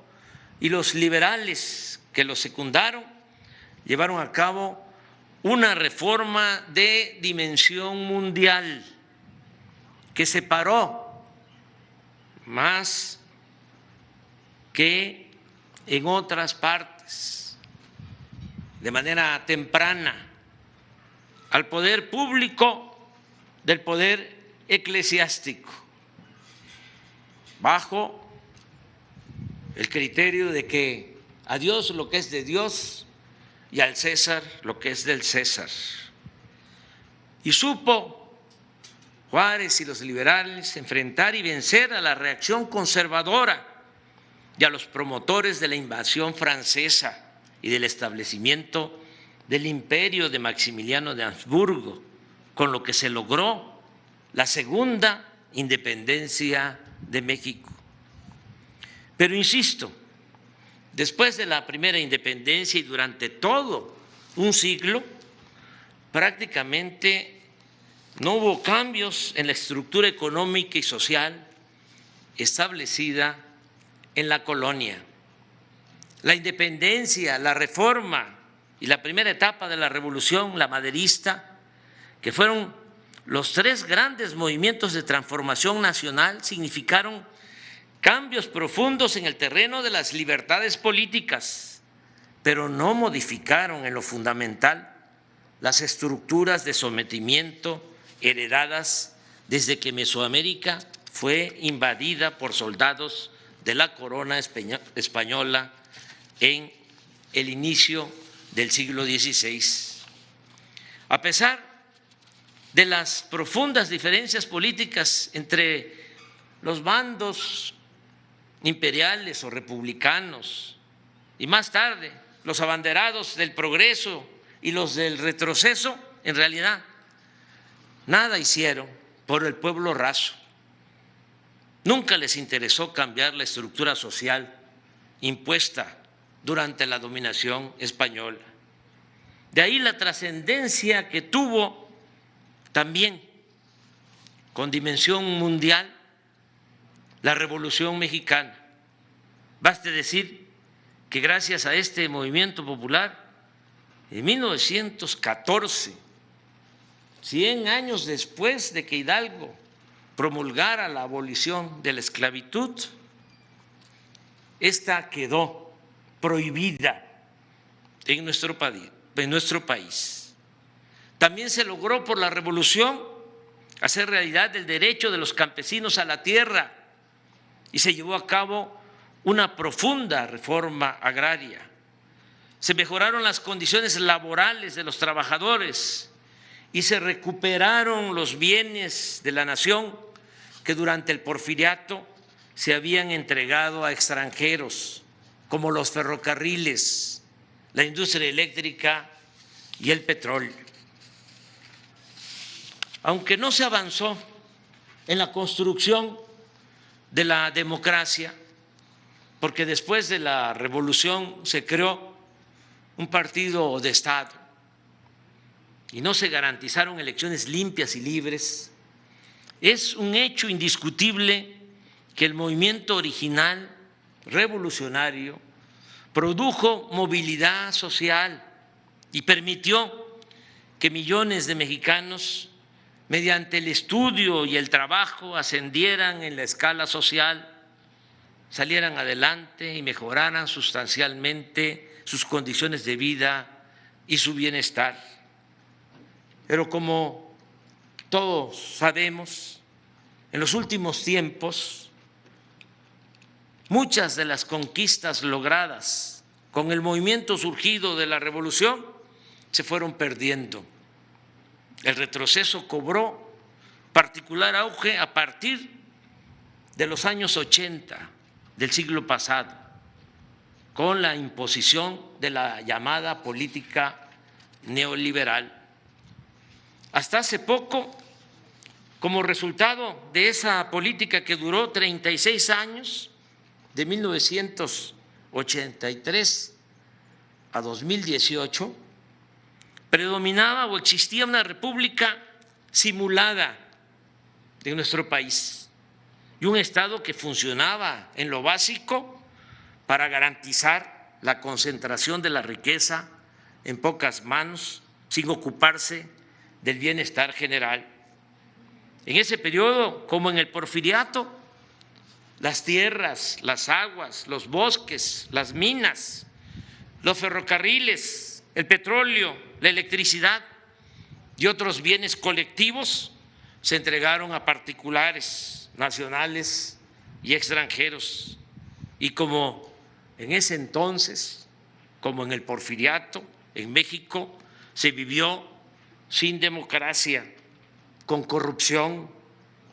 y los liberales que lo secundaron, llevaron a cabo una reforma de dimensión mundial que separó más que en otras partes, de manera temprana, al poder público del poder eclesiástico, bajo el criterio de que a Dios lo que es de Dios y al César lo que es del César. Y supo Juárez y los liberales enfrentar y vencer a la reacción conservadora y a los promotores de la invasión francesa y del establecimiento del imperio de Maximiliano de Habsburgo, con lo que se logró la segunda independencia de México. Pero insisto, después de la primera independencia y durante todo un siglo, prácticamente no hubo cambios en la estructura económica y social establecida en la colonia. La independencia, la reforma y la primera etapa de la revolución, la maderista, que fueron los tres grandes movimientos de transformación nacional, significaron cambios profundos en el terreno de las libertades políticas, pero no modificaron en lo fundamental las estructuras de sometimiento heredadas desde que Mesoamérica fue invadida por soldados de la corona española en el inicio del siglo XVI. A pesar de las profundas diferencias políticas entre los bandos imperiales o republicanos, y más tarde los abanderados del progreso y los del retroceso, en realidad nada hicieron por el pueblo raso. Nunca les interesó cambiar la estructura social impuesta durante la dominación española. De ahí la trascendencia que tuvo también con dimensión mundial la Revolución Mexicana. Baste decir que gracias a este movimiento popular, en 1914, 100 años después de que Hidalgo promulgara la abolición de la esclavitud, esta quedó prohibida en nuestro país. También se logró por la revolución hacer realidad el derecho de los campesinos a la tierra y se llevó a cabo una profunda reforma agraria. Se mejoraron las condiciones laborales de los trabajadores y se recuperaron los bienes de la nación que durante el porfiriato se habían entregado a extranjeros, como los ferrocarriles, la industria eléctrica y el petróleo. Aunque no se avanzó en la construcción de la democracia, porque después de la revolución se creó un partido de Estado y no se garantizaron elecciones limpias y libres, es un hecho indiscutible que el movimiento original revolucionario produjo movilidad social y permitió que millones de mexicanos, mediante el estudio y el trabajo, ascendieran en la escala social, salieran adelante y mejoraran sustancialmente sus condiciones de vida y su bienestar. Pero como todos sabemos, en los últimos tiempos, muchas de las conquistas logradas con el movimiento surgido de la revolución se fueron perdiendo. El retroceso cobró particular auge a partir de los años 80 del siglo pasado, con la imposición de la llamada política neoliberal. Hasta hace poco, como resultado de esa política que duró 36 años, de 1983 a 2018, predominaba o existía una república simulada de nuestro país y un Estado que funcionaba en lo básico para garantizar la concentración de la riqueza en pocas manos sin ocuparse del bienestar general. En ese periodo, como en el porfiriato, las tierras, las aguas, los bosques, las minas, los ferrocarriles, el petróleo, la electricidad y otros bienes colectivos se entregaron a particulares, nacionales y extranjeros. Y como en ese entonces, como en el porfiriato, en México se vivió sin democracia, con corrupción,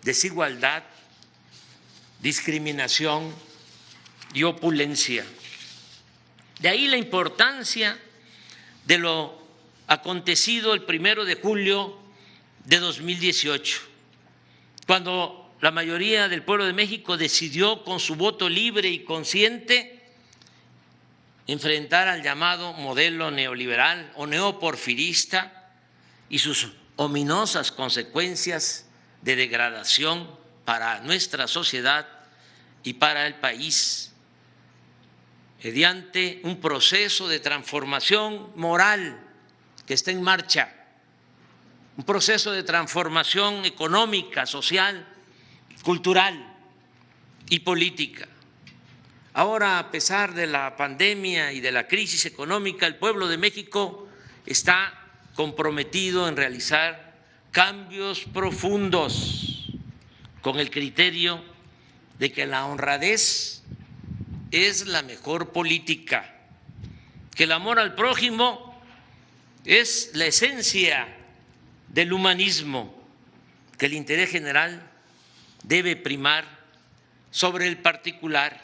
desigualdad, discriminación y opulencia. De ahí la importancia de lo acontecido el 1 de julio de 2018, cuando la mayoría del pueblo de México decidió con su voto libre y consciente enfrentar al llamado modelo neoliberal o neoporfirista y sus ominosas consecuencias de degradación para nuestra sociedad y para el país, mediante un proceso de transformación moral que está en marcha, un proceso de transformación económica, social, cultural y política. Ahora, a pesar de la pandemia y de la crisis económica, el pueblo de México está comprometido en realizar cambios profundos con el criterio de que la honradez es la mejor política, que el amor al prójimo es la esencia del humanismo, que el interés general debe primar sobre el particular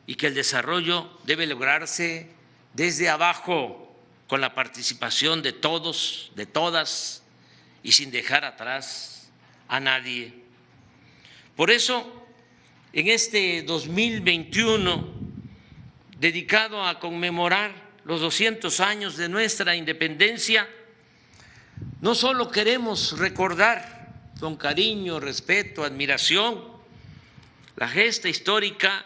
y que el desarrollo debe lograrse desde abajo con la participación de todos, de todas y sin dejar atrás a nadie. Por eso, en este 2021, dedicado a conmemorar los 200 años de nuestra independencia, no solo queremos recordar con cariño, respeto, admiración la gesta histórica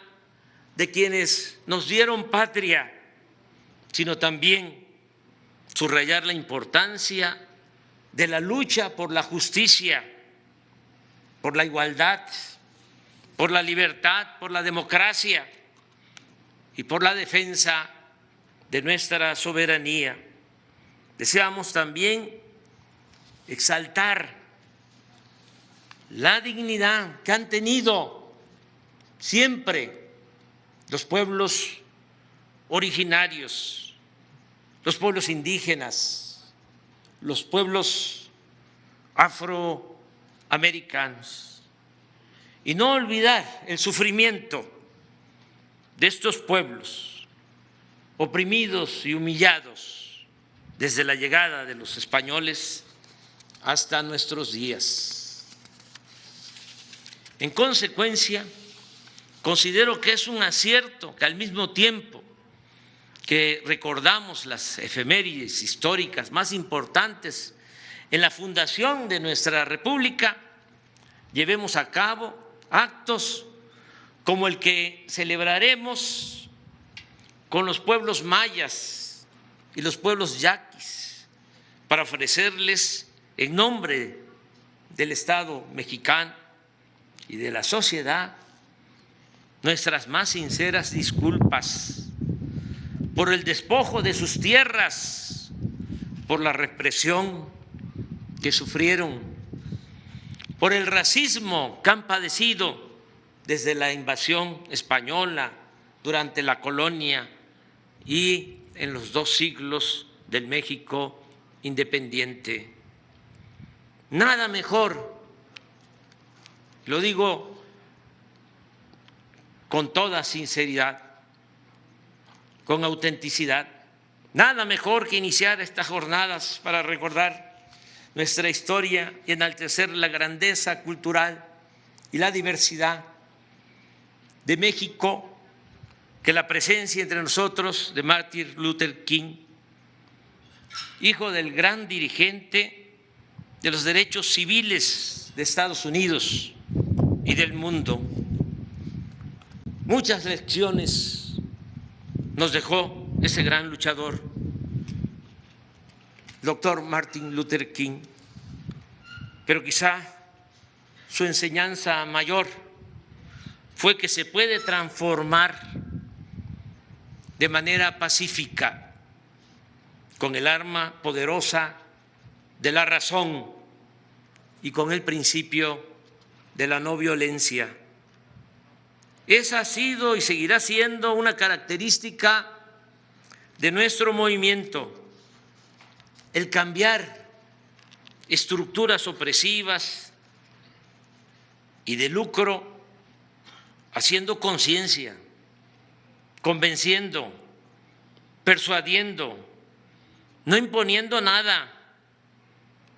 de quienes nos dieron patria, sino también subrayar la importancia de la lucha por la justicia, por la igualdad, por la libertad, por la democracia y por la defensa de nuestra soberanía. Deseamos también exaltar la dignidad que han tenido siempre los pueblos originarios, los pueblos indígenas, los pueblos afroamericanos, y no olvidar el sufrimiento de estos pueblos oprimidos y humillados desde la llegada de los españoles hasta nuestros días. En consecuencia, considero que es un acierto que al mismo tiempo que recordamos las efemérides históricas más importantes en la fundación de nuestra República, llevemos a cabo actos como el que celebraremos con los pueblos mayas y los pueblos yaquis para ofrecerles en nombre del Estado mexicano y de la sociedad nuestras más sinceras disculpas por el despojo de sus tierras, por la represión que sufrieron, por el racismo que han padecido desde la invasión española durante la colonia y en los 2 siglos del México independiente. Nada mejor, lo digo con toda sinceridad, con autenticidad, nada mejor que iniciar estas jornadas para recordar nuestra historia y enaltecer la grandeza cultural y la diversidad de México, que la presencia entre nosotros de Martin Luther King, hijo del gran dirigente de los derechos civiles de Estados Unidos y del mundo. Muchas lecciones nos dejó ese gran luchador, doctor Martin Luther King, pero quizá su enseñanza mayor fue que se puede transformar de manera pacífica con el arma poderosa de la razón y con el principio de la no violencia. Esa ha sido y seguirá siendo una característica de nuestro movimiento, el cambiar estructuras opresivas y de lucro, haciendo conciencia, convenciendo, persuadiendo, no imponiendo nada,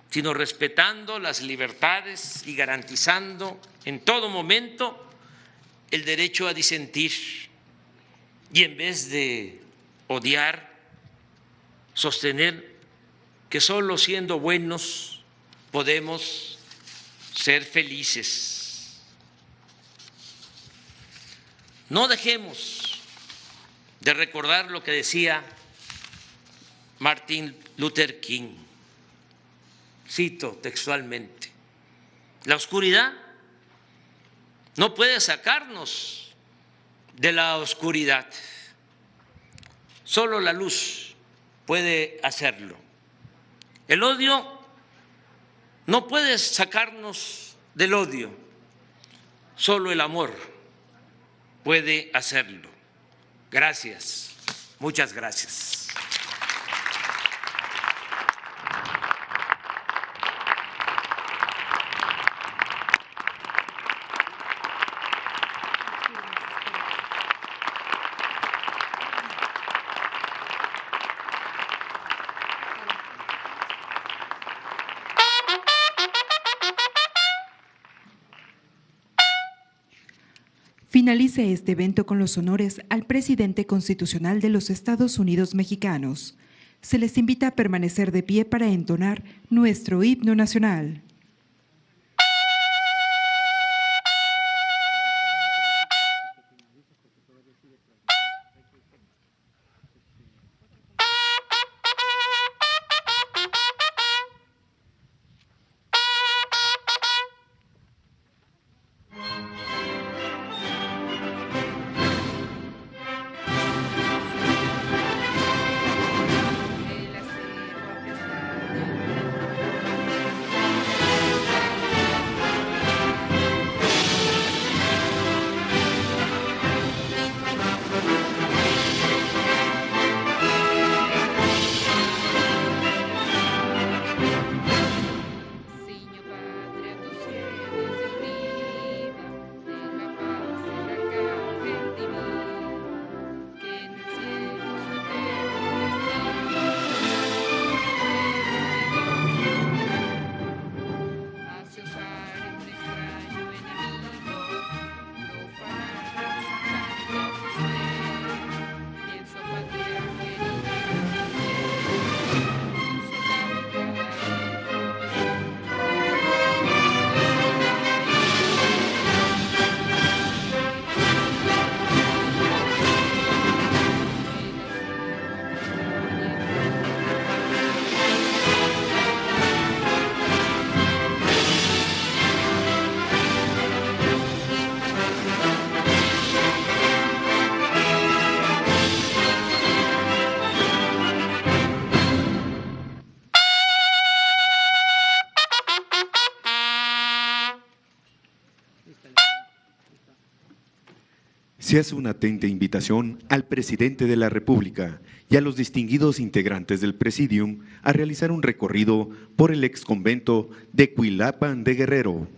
sino respetando las libertades y garantizando en todo momento el derecho a disentir, y en vez de odiar, sostener que solo siendo buenos podemos ser felices. No dejemos de recordar lo que decía Martin Luther King, cito textualmente: la oscuridad no puede sacarnos de la oscuridad, solo la luz puede hacerlo. El odio no puede sacarnos del odio, solo el amor puede hacerlo. Gracias, muchas gracias. Finalice este evento con los honores al presidente constitucional de los Estados Unidos mexicanos. Se les invita a permanecer de pie para entonar nuestro himno nacional. Se hace una atenta invitación al presidente de la República y a los distinguidos integrantes del Presidium a realizar un recorrido por el exconvento de Cuilapan de Guerrero.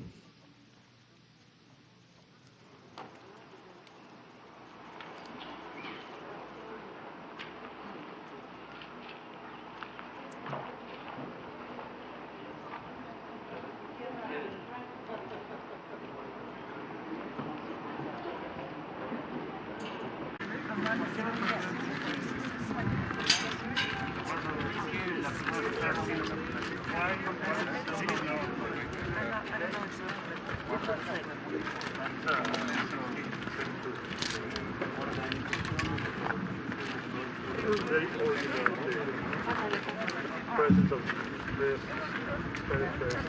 Presence of this